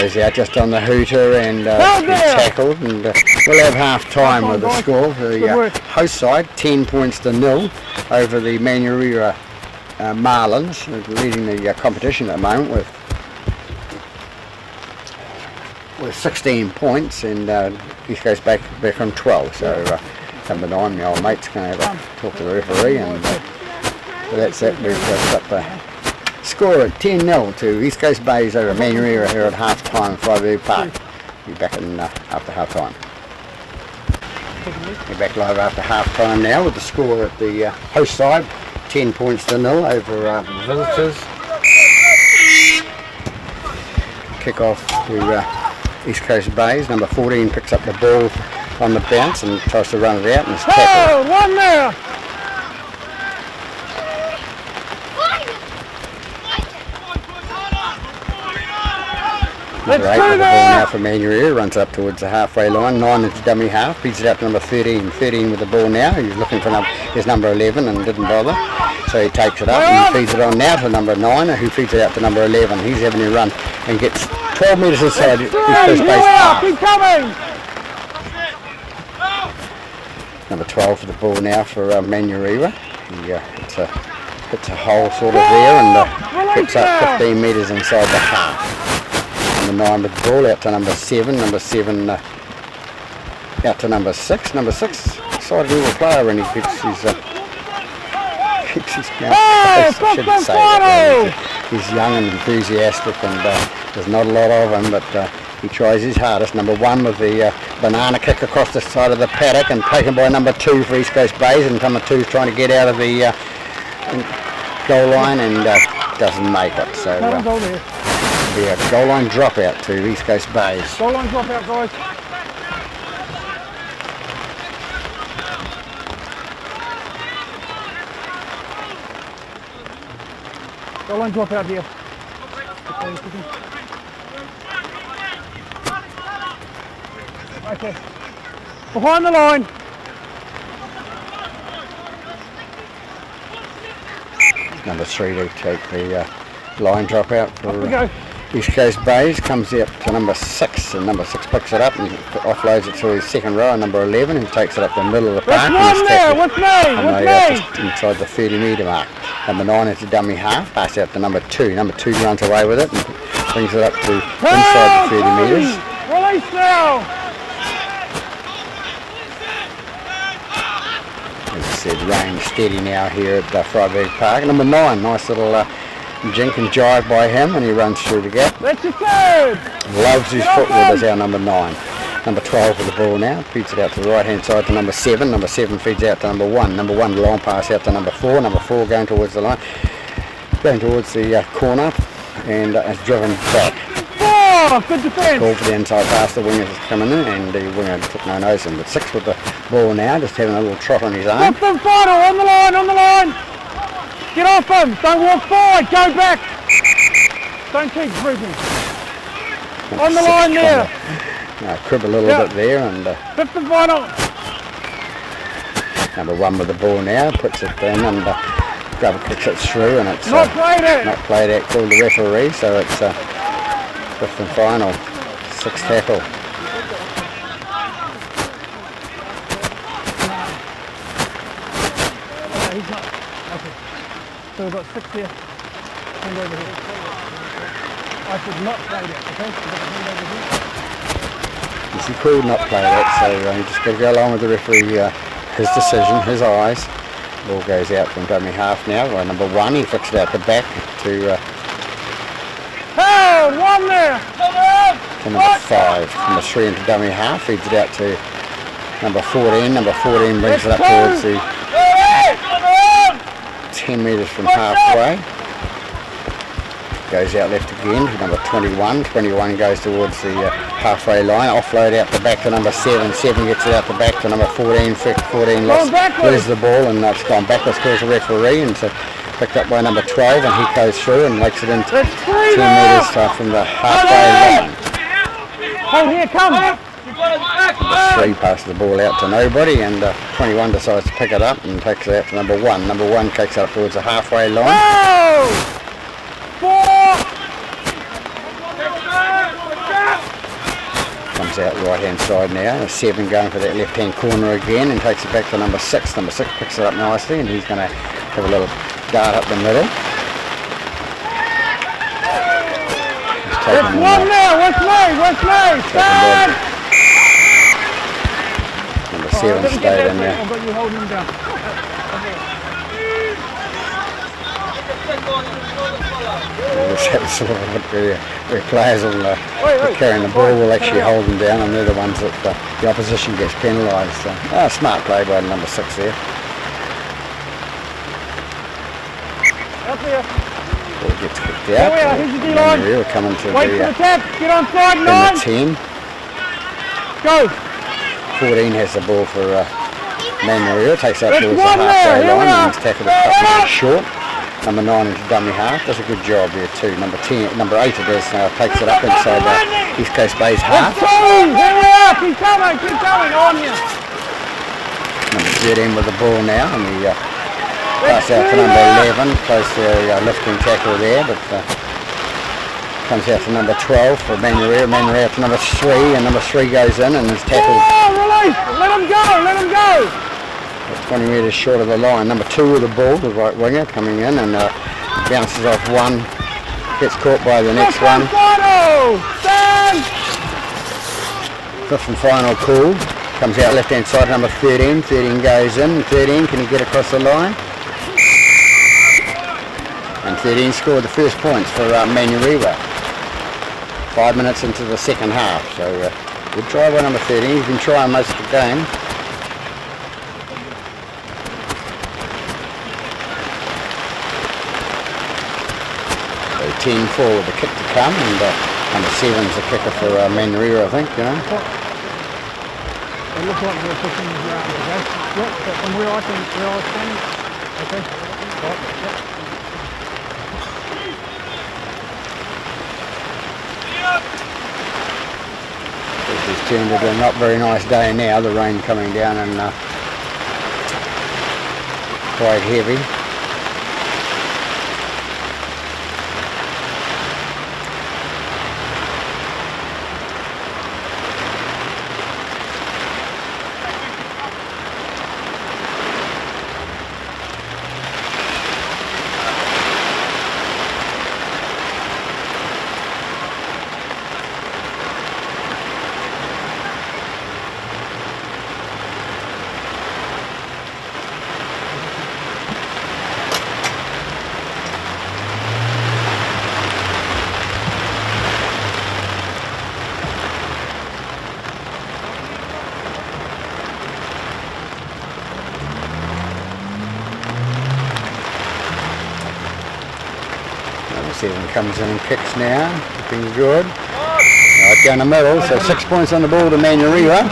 Goes out just on the hooter and gets tackled, and we'll have half time with the score for the host side, 10 points to 0 over the Manurewa Marlins, leading the competition at the moment with 16 points, and East Coast back on 12. So number 9, my old mate's going to have a talk to the referee, and that's it. We've got the score at 10-0 to East Coast Bays over Manurewa here at half time at Rugby Park. We'll be back in after half time. We're back live after half time now with the score at the host side, 10 points to 0 over visitors. Kick off to East Coast Bays. Number 14 picks up the ball on the bounce and tries to run it out and is tackled. One there. Let's Number 8 do with the ball that. now for Manuel, runs up towards the halfway line. 9 into dummy half, beats it out to number 13. 13 with the ball now. He's looking for his number 11 and didn't bother. So he takes it up and feeds it on now to number 9, who feeds it out to number 11. He's having a run and gets 12 metres inside his first base half. Keep coming. Number 12 for the ball now for Manuel. He hits a hole sort of there and gets up 15 metres inside the half. Number 9 with the ball out to number 7. Number 7 out to number 6. Number 6 decided he was a player and he keeps his mouth closed. I shouldn't say that. He's young and enthusiastic and there's not a lot of him, but he tries his hardest. Number 1 with the banana kick across the side of the paddock and taken by number 2 for East Coast Bays, and number 2 is trying to get out of the goal line and doesn't make it. So it'll be a goal line dropout to East Coast Bays. Goal line dropout, guys. Goal line dropout here. Okay. Behind the line. Number 3 to take the line dropout Up we for go. East Coast Bays. Comes out to number 6 and number 6 picks it up and offloads it to his second row, and number 11 who takes it up the middle of the park. What's one there? What's me? Just inside the 30 metre mark. Number 9 is a dummy half, pass out to number 2. Number 2 runs away with it and brings it up to inside the 30 metres. Release now. As I said, rain steady now here at Freiburg Park. Number 9, nice little jink and jive by him, and he runs through the gap. That's your third. Loves his football, is our number 9. Number 12 with the ball now, feeds it out to the right hand side to number 7. Number 7 feeds out to number 1. Number 1 long pass out to number 4. Number 4 going towards the line, going towards the corner, and is driven back. Oh, good defence. Called for the inside pass, the wingers is coming in, and the winger took no notice of him. But 6 with the ball now, just having a little trot on his own. Up the final, on the line, on the line. Get off him, don't walk forward, go back. Don't keep creeping. On the line there. Crib a little bit there, and Fifth and final. number 1 with the ball now, puts it in and grubber kicks it through, and it's Not played it. not played out, called the referee, so it's 5th and final, 6th tackle. He's not. Okay. So we've got 6 here. Hand over here. I should not play that, okay? We've got the hand over here. Yes, he called not play that, so you just got to go along with the referee, his decision, his eyes. Ball goes out from dummy half now by number 1. He flicks it out the back to Hey, 1 there. number 5. Number 3 into dummy half, feeds it out to number 14. Number 14 brings it up towards the 10 metres from halfway. Goes out left again to number 21. 21 goes towards the halfway line. Offload out the back to number 7. 7 gets it out the back to number 14. 14 loses the ball and it's gone backwards, calls the referee, and so picked up by number 12, and he goes through and makes it into 10 metres from the halfway line. Oh, here, come. 3 passes the ball out to nobody, and 21 decides to pick it up and takes it out to number 1. Number 1 takes it up towards the halfway line. Oh! 4. Comes out right hand side now. 7 going for that left hand corner again and takes it back to number 6. Number 6 picks it up nicely, and he's going to have a little dart up the middle. It's 1 there. What's me? Stand. Number 7 stayed in there. I've got you holding him down. This happens sort of where players will carrying the ball will actually hold them down, and they're the ones that the opposition gets penalised. So, smart play by number 6 there. Up here. Ball gets kicked Here out. we are. Here's the D-line. We're coming to Wait for the the tap. Get on side, in 9. the 10. Go. 14 has the ball for Manuel. Takes up That's towards the 1 there. halfway Here we line are. and he's tackled a couple of short. Number 9 into dummy half, does a good job there too. Number 8 it is, takes it up inside East Coast Bay's half. Here we are, keep coming, on you. Number 13 with the ball now, and the pass out to number 11, close to a lifting tackle there, but comes out to number 12 for Manuel out to number 3, and number 3 goes in and is tackled. Oh, release! Let him go! 20 metres short of the line. Number 2 with the ball, the right winger coming in and bounces off one, gets caught by the next one. Fifth and final call. Comes out left hand side, number 13. 13 goes in. 13, can he get across the line? And 13 scored the first points for Manuel. 5 minutes into the second half. So good try by number 13. He's been trying most of the game. So 10-4 with the kick to come, and number 7's the kicker for Manuel, I think, you know. It looks like we're pushing around, okay? Yep, but from where I was standing, okay? Right, yep. This has turned into a not very nice day now, the rain coming down and quite heavy. Seven comes in and kicks now, looking good. Right down the middle, so 6 points on the ball to Manuel.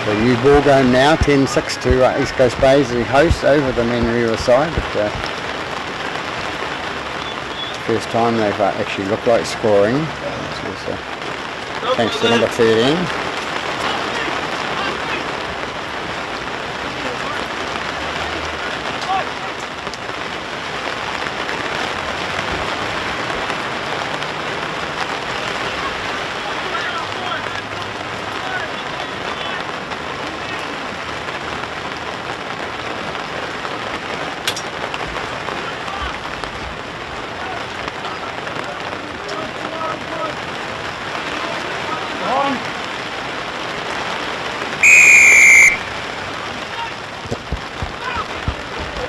So new ball game now, 10-6 to East Coast Bay as the host over the Manuel side. But first time they've actually looked like scoring. Thanks to number 13.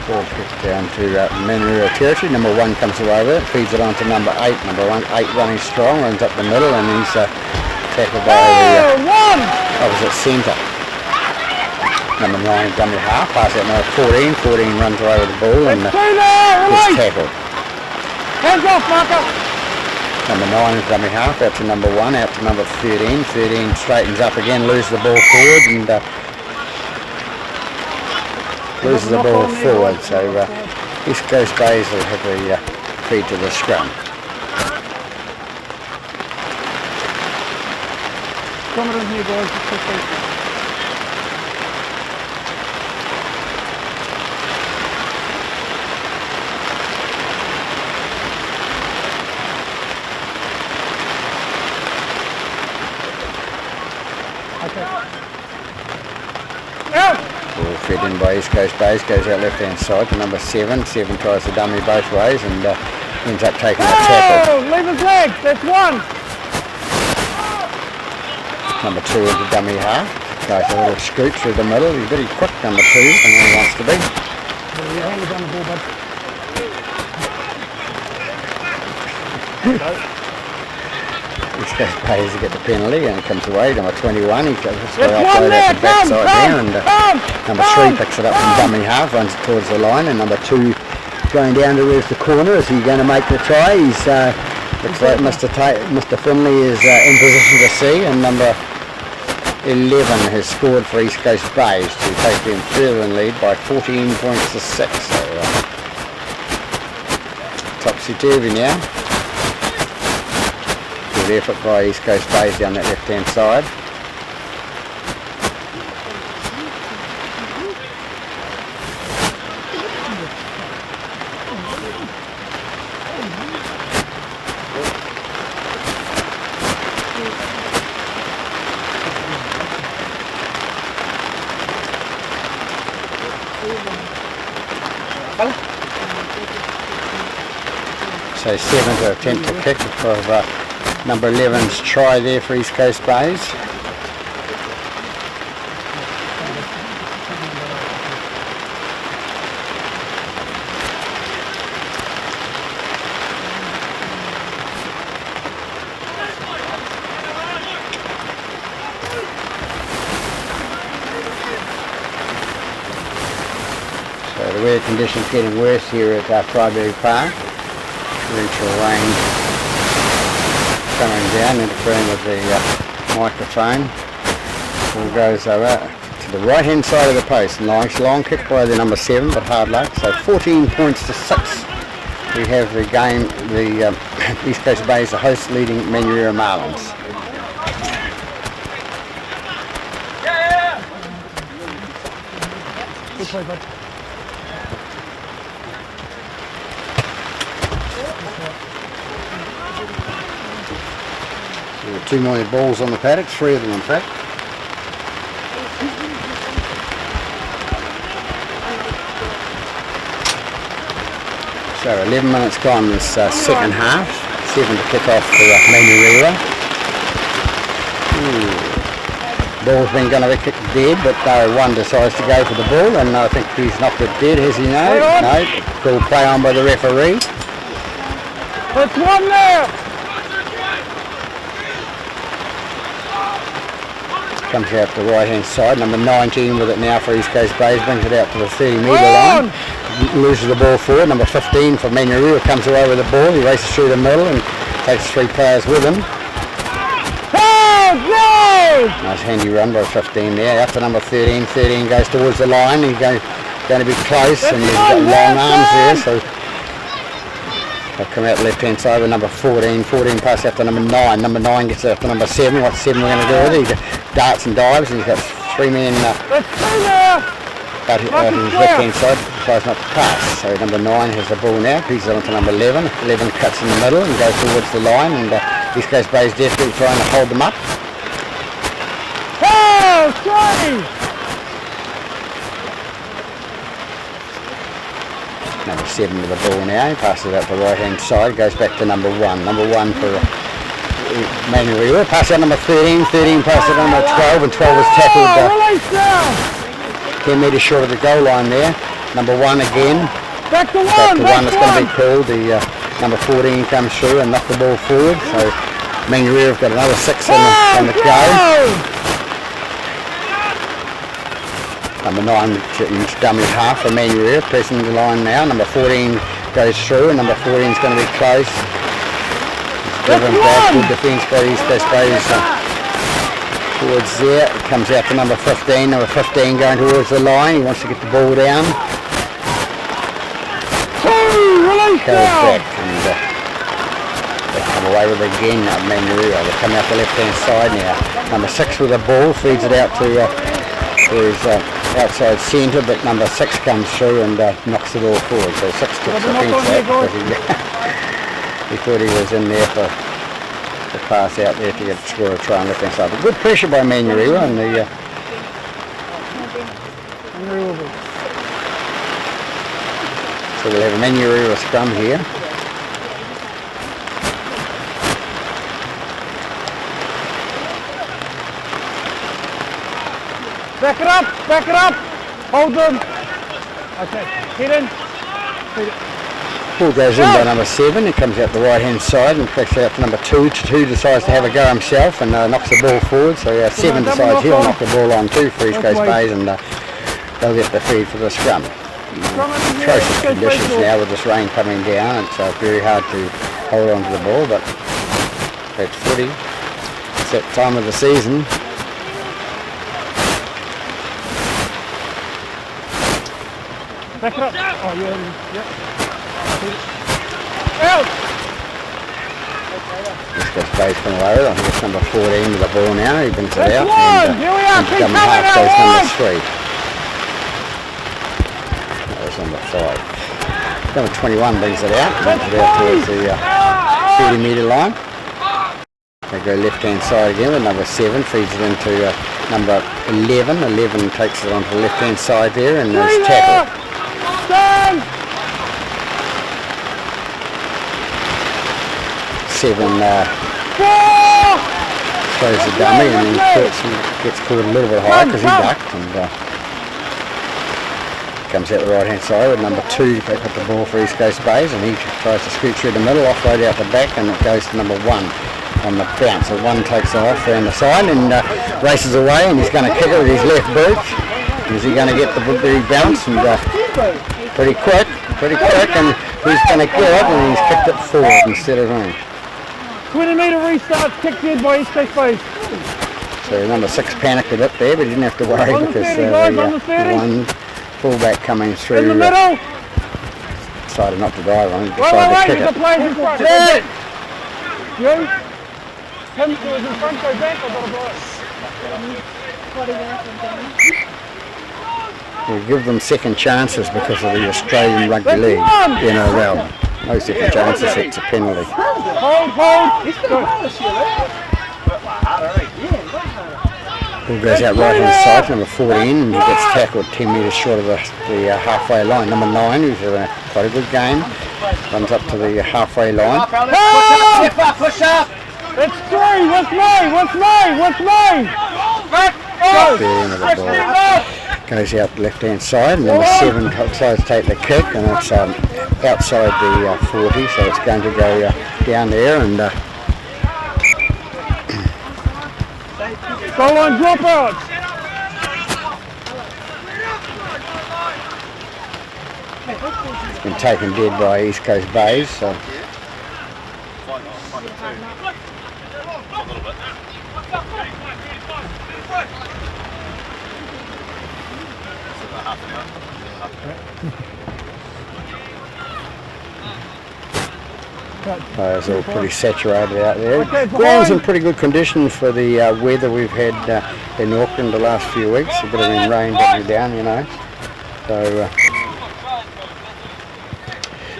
Ball kicked down to Manuel territory. Number 1 comes away with it, feeds it on to number 8. Number 8 running strong, runs up the middle, and he's tackled by the opposite centre. Number 9 dummy half, pass out number 14. 14 runs away with the ball and gets tackled. Hands off, Marco! Number 9 is dummy half, out to number 1, out to number 13. 13 straightens up again, loses the ball forward, and loses the ball forward, so East Coast Bays will have the feed to the scrum. Come in here, boys. Ball fed in by East Coast Bays, goes out left hand side to number 7. 7 tries to dummy both ways and ends up taking a tackle. Leave his leg, that's 1. Number 2 into dummy half, goes a little scoot through the middle. He's very quick, number 2, and he wants to be. Yeah, hand on the ball, bud. East Coast Bays to get the penalty, and it comes away. Number 21, he goes There's offload one there, out the backside there, and number 3 come. picks it up from dummy half, runs it towards the line, and number 2 going down towards the corner. Is he going to make the try? He's looks like Mr. Finley is in position to see, and number 11 has scored for East Coast Bays to take them further in lead by 14 points to 6. So topsy-turvy now. Good effort by East Coast Bays down that left-hand side. So 7 to attempt to kick for number 11's try there for East Coast Bays. So the weather conditions getting worse here at Freiburg Park. Torrential rain coming down, interfering with the microphone. Ball goes over to the right hand side of the post. Nice long kick by the number 7, but hard luck. So 14 points to 6. We have the game, the East Coast Bays, the host, leading Manurewa Marlins. Good play, bud. There are 2 more balls on the paddock, 3 of them in fact. So 11 minutes gone this second half, 7 to kick off for Manurewa. Ball's been going to be kicked dead, but one decides to go for the ball, and I think he's knocked it dead, has he? No, called play on by the referee. That's one there! Comes out the right hand side, number 19 with it now for East Coast Bays, brings it out to the 30 metre line, loses the ball forward. Number 15 for Manurewa comes away with the ball, he races through the middle and takes 3 players with him. Nice handy run by 15 there, out to number 13, 13 goes towards the line, he's going to be close and he's got long arms there, so they'll come out the left hand side with number 14, 14 pass out to number 9, number 9 gets out to number 7, what's 7 we're going to do with it? He darts and dives and he's got 3 men out his left hand side, decides not to pass, so number 9 has the ball now, pieces it onto number 11, 11 cuts in the middle and goes towards the line, and East Coast Bays desperately trying to hold them up. Oh, sorry! Number 7 with the ball now, he passes it out the right hand side, goes back to number 1. Number 1 for Manurewa, pass out number 13, 13 passes it on number 12, and 12 was tackled 10 metres short of the goal line there. Number 1 again, back to 1, it's going to be called. The number 14 comes through and knocks the ball forward, so Manurewa have got another 6 on the go. Number 9, dummy half for Manurewa, pressing the line now. Number 14 goes through, and number 14 is going to be close. Driven back, good defence by East Coast Bays towards there. It comes out to number 15. Number 15 going towards the line. He wants to get the ball down. Goes back, and they come away with it again. Manurewa, they come out the left-hand side now. Number 6 with the ball, feeds it out to his outside centre, but number 6 comes through and knocks it all forward. So 6 took the fence out because he thought he was in there for the pass out there to get score a try on left hand side. But good pressure by Manurewa and the so we'll have a Manurewa scrum here. Back it up, hold them. Okay, hit in. Ball goes in by number 7, he comes out the right hand side and kicks it out to number 2. 2 decides to have a go himself and knocks the ball forward, so 7 decides he'll knock the ball on too for East Coast Bays, and they'll get the feed for the scrum. Atrocious conditions now with this rain coming down, it's very hard to hold on to the ball, but it's footy. It's that time of the season. Back it up. Oh, yeah. Out. East Coast Bay's come away with it. I think it's number 14 with the ball now. He brings it That's out. one. And Here we are. into Keep dummy coming half now. goes number One. 3. That was number 5. Number 21 brings it out. Brings it out towards the 30 metre line. They go left hand side again with number 7, feeds it into number 11. 11 takes it onto the left hand side there and is tackled. Stand. 7 Four. throws the dummy and then gets caught a little bit high because he ducked and comes out the right hand side with number 2 to pick up the ball for East Coast Bays, and he tries to scoot through the middle, offload out the back, and it goes to number 1 on the bounce. So 1 takes it off around the side and races away, and he's going to kick it with his left boot. Is he going to get the bounce? And pretty quick, and he's going to get it, and he's kicked it forward instead of home. 20 metre restart, kicked in by East Coast Bays. So number 6 panicked a bit there, but he didn't have to worry On the because 30, guys, on the 30. one fullback coming through In the middle. decided not to dive on it, Wait, decided to there's kick a it. player in front. Yeah. You? Him who was in front, go back, I've got a blow. We give them second chances because of the Australian Rugby League, NRL. No second chances, it's a penalty. Hold. Ball goes out right hand side, number 14, and he gets tackled 10 metres short of the halfway line. Number 9, who's having quite a good game, runs up to the halfway line. Push up! It's 3, what's mine? There into the ball. Goes out the left hand side, and number 7 decides to take the kick, and it's outside the 40, so it's going to go down there and Goal line dropouts. it's been taken dead by East Coast Bays. So. It's all pretty saturated out there. Ground's in pretty good condition for the weather we've had in Auckland the last few weeks. A bit of rain getting down, you know. So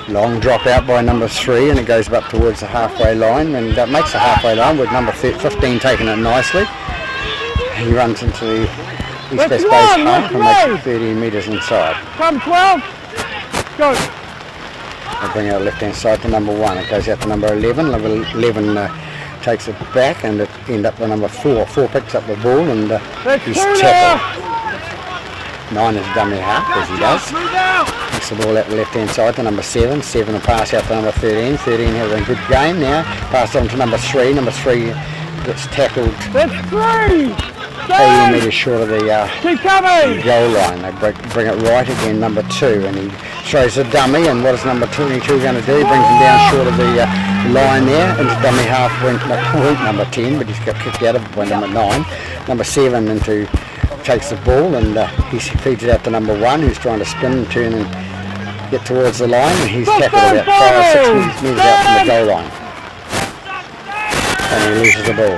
long drop out by number 3, and it goes up towards the halfway line, and makes the halfway line with number 15 taking it nicely. He runs into the East Coast Bays half and makes it 13 metres inside. Come 12. Go. They bring out left hand side to number 1. It goes out to number 11. Number 11 takes it back, and it ends up with number 4. 4 picks up the ball, and he's tackled. 9 is a dummy half, as he does. Takes the ball out the left hand side to number 7. 7 will pass out to number 13. 13 having a good game now. Pass on to number 3. Number 3 gets tackled. That's 3. 80 metres short of the Keep coming. goal line. They bring it right again, number 2, and he throws the dummy, and what is number 22 going to do? He brings him down short of the line there, into dummy half went number 10, but he's got kicked out of it by number 9. Number 7 takes the ball, and he feeds it out to number 1, who's trying to spin and turn and get towards the line, and he's tackled about 5-6 metres out from the goal line. And he loses the ball.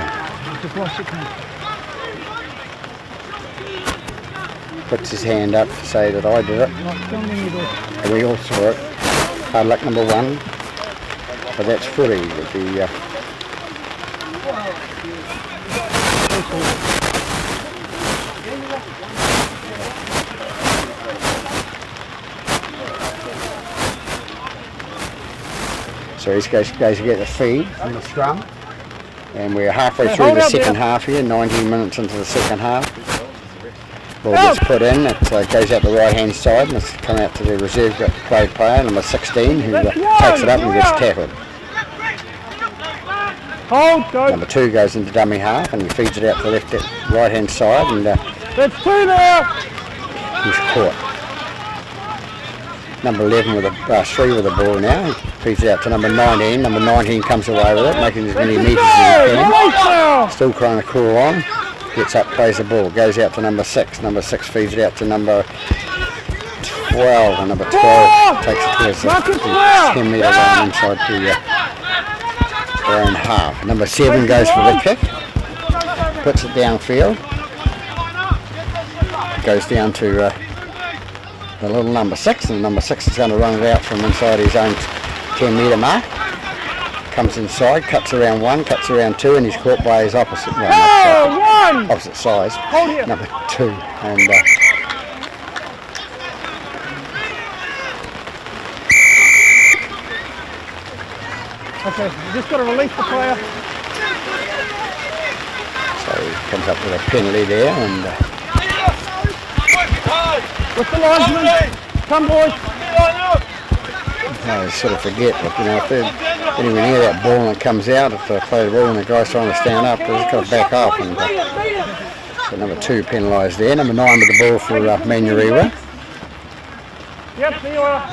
Puts his hand up to say that I did it. And we all saw it. Hard luck number 1. But that's footy with the so East Coast Bays to get the feed from the scrum. And we're halfway through the second half here, 19 minutes into the second half. Ball gets put in, it goes out the right hand side, and it's come out to the reserve play player, number 16, who takes it up and gets tackled. Number 2 goes into dummy half, and he feeds it out to the right hand side, and That's 2 now. he's caught. Number 11 with 3 with the ball now. He feeds it out to number 19. Number 19 comes away with it, making as many metres as he can. Still trying to crawl on. Gets up, plays the ball, goes out to number 6. Number 6 feeds it out to number 12, and number 12 takes it towards the 10 metre line inside the their own half. Number 7 goes for the kick, puts it downfield, goes down to the little number 6, and number 6 is going to run it out from inside his own 10 metre mark. Comes inside, cuts around 1, cuts around 2, and he's caught by his opposite, opposite size, number 2. And okay, you just got to release the player. So he comes up with a penalty there, and with the linesman, come boys. I sort of forget, but you know, if they're anywhere near that ball and it comes out, if they play the ball and the guy's trying to stand up, they've just got to back off. And so number 2 penalised there. Number 9 with the ball for Manurewa. Yep, there you are.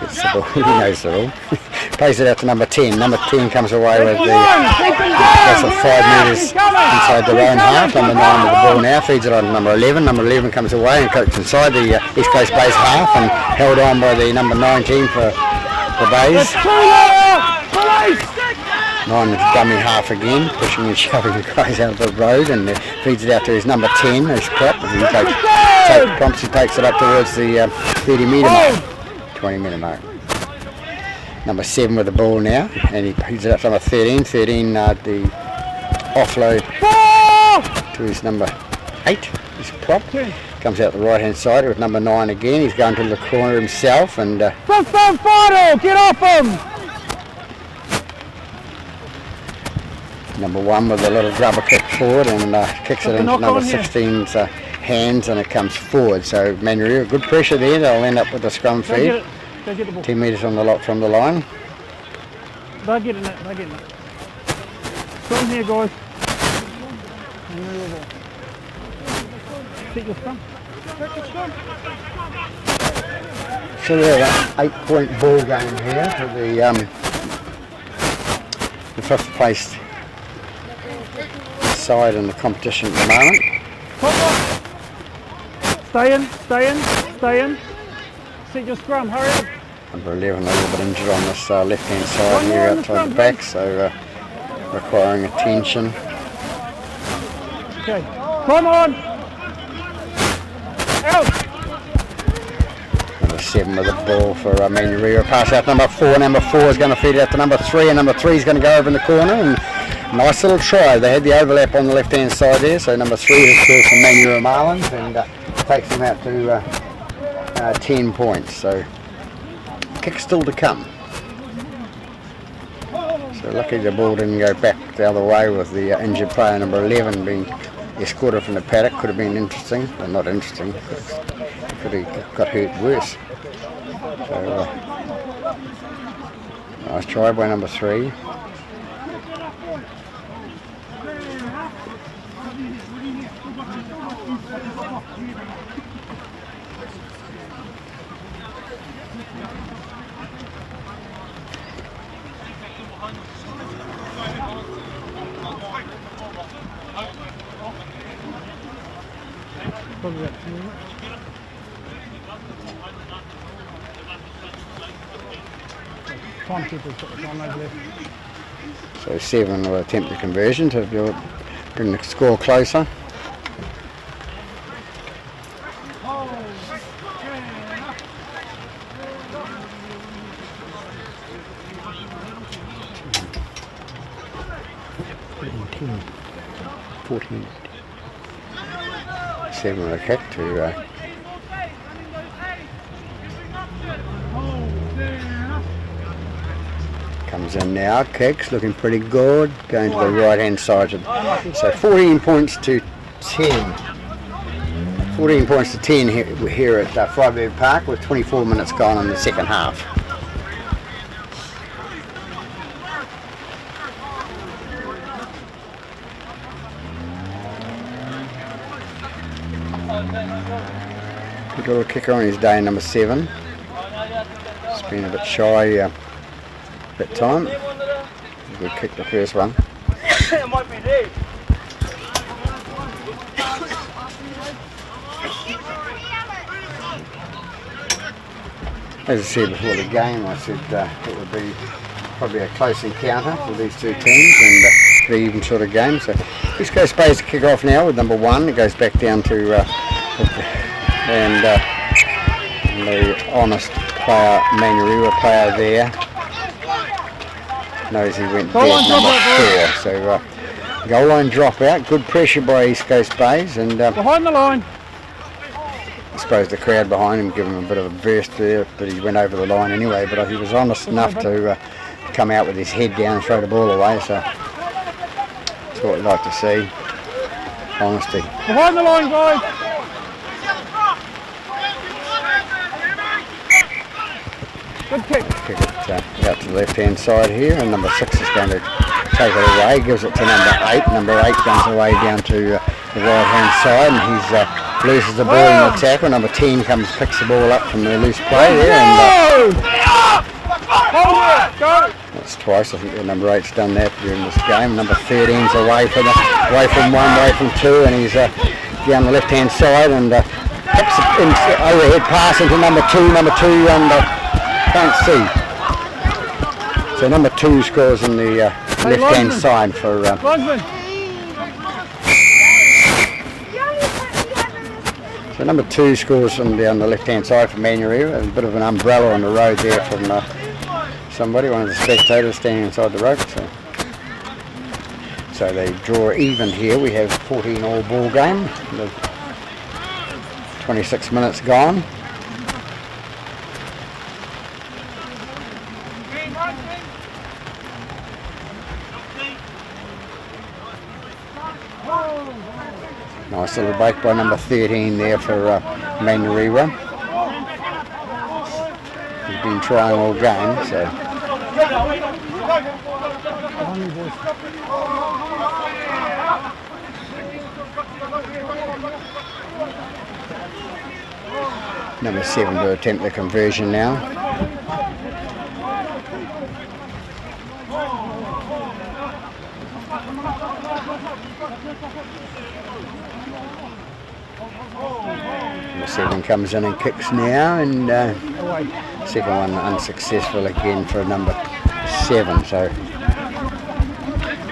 Gets the ball, he knows the rule. Plays it out to number 10. Number 10 comes away with the that's a 5 metres inside their own half. Number 9 with the ball now, feeds it on to number 11. Number 11 comes away and comes inside the East Coast Bays half and held on by the number 19 for the Bays. 9 with the dummy half again, pushing and shoving the guys out of the road, and feeds it out to his number 10, his prop. He promptly takes it up towards the 30 metre mark, 20 metre mark. Number 7 with the ball now, and he feeds it up to number 13. 13 the offload to his number 8, his prop. Comes out the right hand side with number 9 again. He's going to the corner himself, and final, get off him! Number 1 with a little grubber kick forward, and kicks it into number 16's hands, and it comes forward. So Manurewa, good pressure there. They'll end up with a scrum feed. 10 metres on the lot from the line. They're getting it, they're getting it. Scrum here, guys. Take your scrum. So we have an 8-point ball game here for the 5th placed side in the competition at the moment. Stay in, stay in, stay in. Set your scrum, hurry up. Number 11 a little bit injured on this left hand side here outside the back, so requiring attention. Okay, come on! Out! Number 7 with the ball for Manurewa. Pass out number 4. Number 4 is going to feed it out to number 3, and number 3 is going to go over in the corner. And nice little try. They had the overlap on the left hand side there, so number 3 has scored from Manurewa Marlins and takes them out to 10 points. So kick still to come. So lucky the ball didn't go back the other way with the injured player number 11 being escorted from the paddock. Could have been interesting, but not interesting. Could have got hurt worse. So nice try by number 3. Probably about 2 minutes. Timekeeper's got the time over there. So 7 will attempt the conversion to bring the score closer. $14. 14. 7 with a kick to comes in now, kicks, looking pretty good, going to the right hand side. So 14 points to 10. 14 points to 10 here at Freyberg Park with 24 minutes gone in the second half. Good little kicker on his day, number 7. It's been a bit shy that time. Good kick the first one. It might be there. As I said before the game, I said it would be probably a close encounter for these two teams and an even sort of game. So East Coast Bays kick off now with number 1. It goes back down to and the honest player, Manurewa player there, knows he went dead, number 4. So goal line dropout, good pressure by East Coast Bays, and Behind the line. I suppose the crowd behind him gave him a bit of a burst there, but he went over the line anyway. But he was honest enough to come out with his head down and throw the ball away, so that's what we'd like to see. Honesty. Behind the line, guys. Good kick. Kick it out to the left hand side here, and number 6 is going to take it away, gives it to number 8. Number 8 comes away down to the right hand side, and he's loses the ball in the tackle. Number 10 comes, picks the ball up from the loose play there, and that's twice. I think that number 8's done that during this game. Number 13's away from 1, away from 2, and he's down the left hand side and picks an overhead pass into number 2. Number 2 and can't see. So number 2 scores on the left hand side for. So number 2 scores on the left hand side for Manurewa. A bit of an umbrella on the road there from somebody, one of the spectators standing inside the rope. So they draw even here. We have 14 all ball game. The 26 minutes gone. Nice little break by number 13 there for Manurewa. He's been trying all game, so. Number 7 to attempt the conversion now. Number 7 comes in and kicks now, and second one unsuccessful again for number 7. So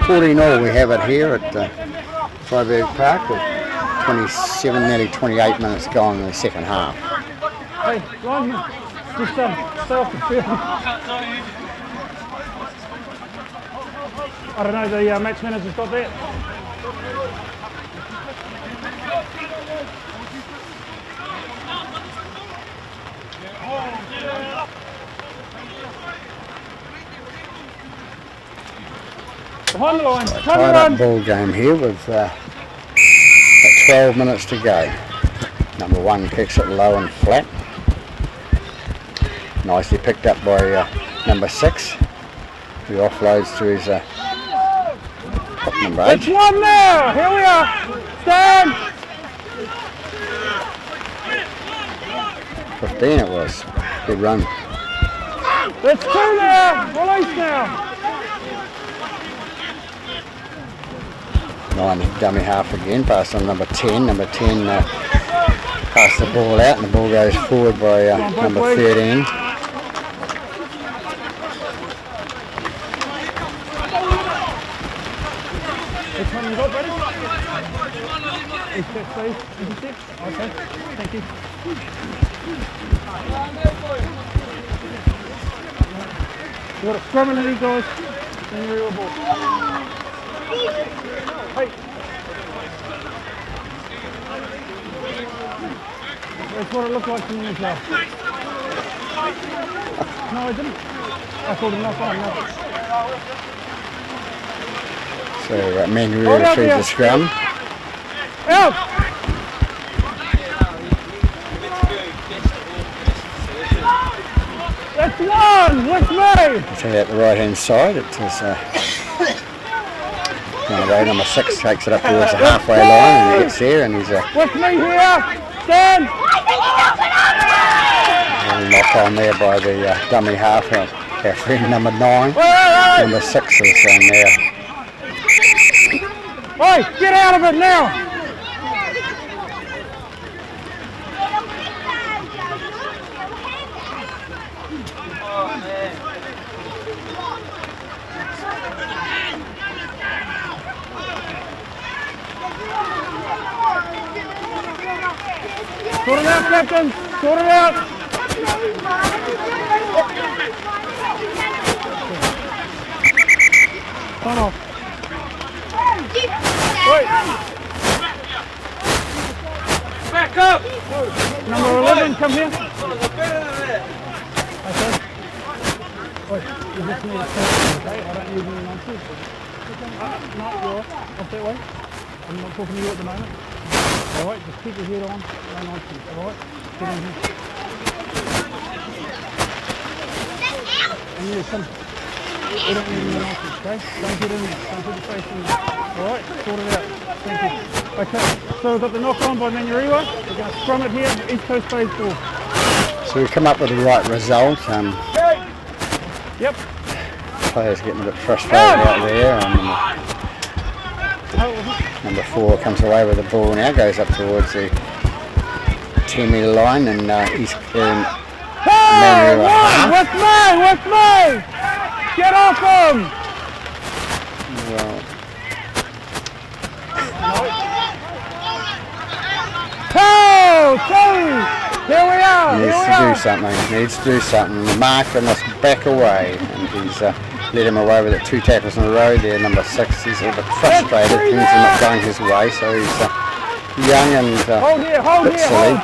14 all we have it here at Freiburg Park with 27, nearly 28 minutes gone in the second half. Hey, lineman, just stay off the field. I don't know, the match manager's got that. Behind the line, tied up ball game here with 12 minutes to go. Number 1 kicks it low and flat. Nicely picked up by number 6, who offloads to his number 8. It's 1 now, here we are, stand! 15 it was, good run. It's 2 now, release now. 9 dummy half again, passed on number 10. Number 10 passed the ball out, and the ball goes forward by number 13. Which one you got, buddy? 86, please. 86? Okay, thank you. You got a scrum in these guys, and you're real ball. Hey. That's what it looked like from the inside. No, I didn't. I thought it knocked on. So Manurewa retrieves the scrum. Out! That's 1! With me! So out the right hand side, it is number 6 takes it up towards the halfway line, and he gets there, and he's with me here! Stand! knocked on there by the dummy half, our friend number 9. Number 6 is in there. Hey, get out of it now! Sort it out, captain. Sort it out. Turn off. Wait. Back up! Number 11, come here. Okay. Wait, you just need a second, okay? I don't need any nonsense. No, you're off that way. I'm not talking to you at the moment. Alright, just keep your head on. No nonsense, alright? Get in here. And you come. We don't need any nonsense, okay? Don't get in there. Don't put your face in there. Alright, sort it out. Thank you. Okay, so we've got the knock on by Manuriwa. We're going to scrum it here, East Coast Phase 4. So we come up with the right result. Yep. Players getting a bit frustrated out there. Number 4 comes away with the ball now, goes up towards the 10 metre line, and he's in Manuriwa half. What's mine? What's mine? Get off him! Well, Here we are! Needs to do something. The marker must back away, and he's let him away with it 2 tackles in a row there. Number 6, he's a little bit frustrated. Things are not going his way, so he's young and a bit silly.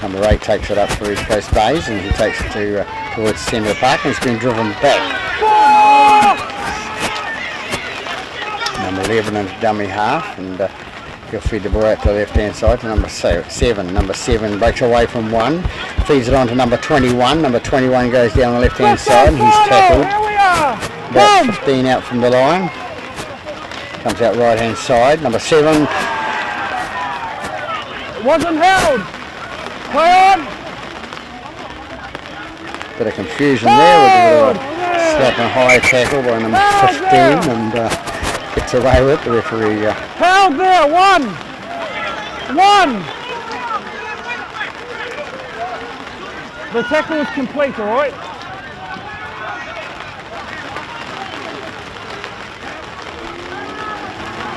Number 8 takes it up for East Coast Bays, and he takes it to towards the centre of the park, and it's been driven back. Number 11 into dummy half, and he'll feed the ball out to the left hand side to number 7. Number 7 breaks away from 1, feeds it on to number 21. Number 21 goes down the left hand side, and he's tackled. About 15 out from the line. Comes out right hand side. Number 7. Wasn't held. Play on. Bit of confusion there with a slap and high tackle by number 15, and gets away with it. The referee. Held there. 1. The tackle is complete, all right?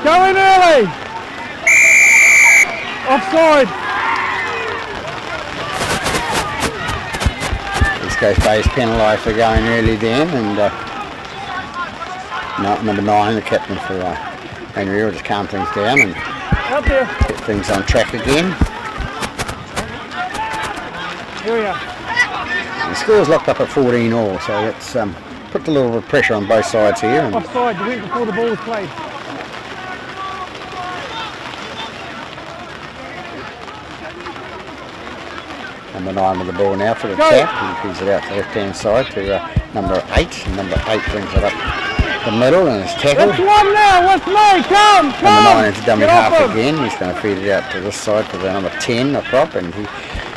Go in early. Offside. East Coast Bay's penalised for going early then, and number 9, the captain for Henry, will just calm things down and get things on track again. Here we are. The score's locked up at 14 all, so it's put a little bit of pressure on both sides here. And offside, you went before the ball was played. Number 9 with the ball now for the tap, and feeds it out to the left hand side to number 8. And number 8 brings it up the middle and is tackled. What's 1 now? What's me? Come! Number 9 into dummy half again. He's going to feed it out to this side to the number 10, the prop, and he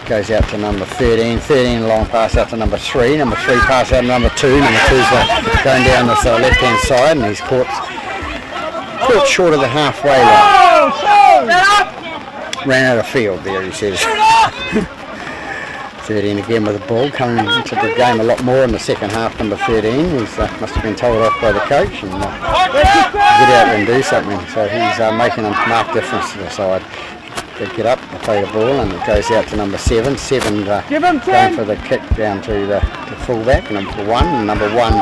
goes out to number 13. 13 long pass out to number 3. Number 3 pass out to number 2. Number 2's going down this left hand side, and he's caught short of the halfway line. Ran out of field there, he says. 13 again with the ball, coming into the game a lot more in the second half. Number 13, he must have been told off by the coach and get out there and do something. So he's making a marked difference to the side. They get up, they play the ball, and it goes out to number 7. 7 going for the kick down to the fullback, number 1. And number 1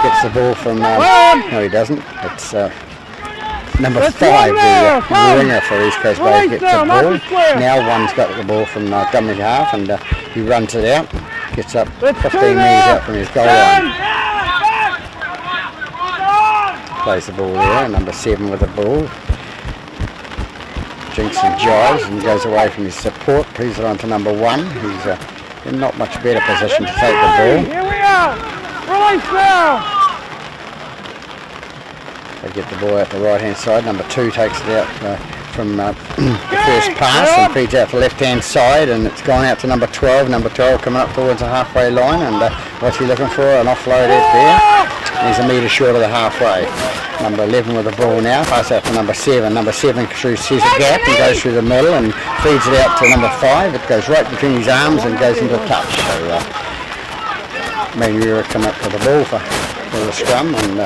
gets the ball from, no he doesn't, it's number 5, the winger for East Coast Bay, gets the ball. Now 1's got the ball from dummy half, and he runs it out, gets up 15 metres out from his goal line. Plays the ball there, number 7 with the ball. Jinks and jives and goes away from his support, pees it on to number 1, who's in not much better position to take the ball. Here we are! Release now! They get the ball out the right hand side. Number 2 takes it out from the first pass and feeds out the left hand side, and it's gone out to number 12. Number 12 coming up towards the halfway line, and what's he looking for? An offload out there. He's a metre short of the halfway. Number 11 with the ball now, pass out to number 7. Number 7 sees a gap and goes through the middle and feeds it out to number 5. It goes right between his arms and goes into a touch. So Manuriwa come up with the ball for the scrum, and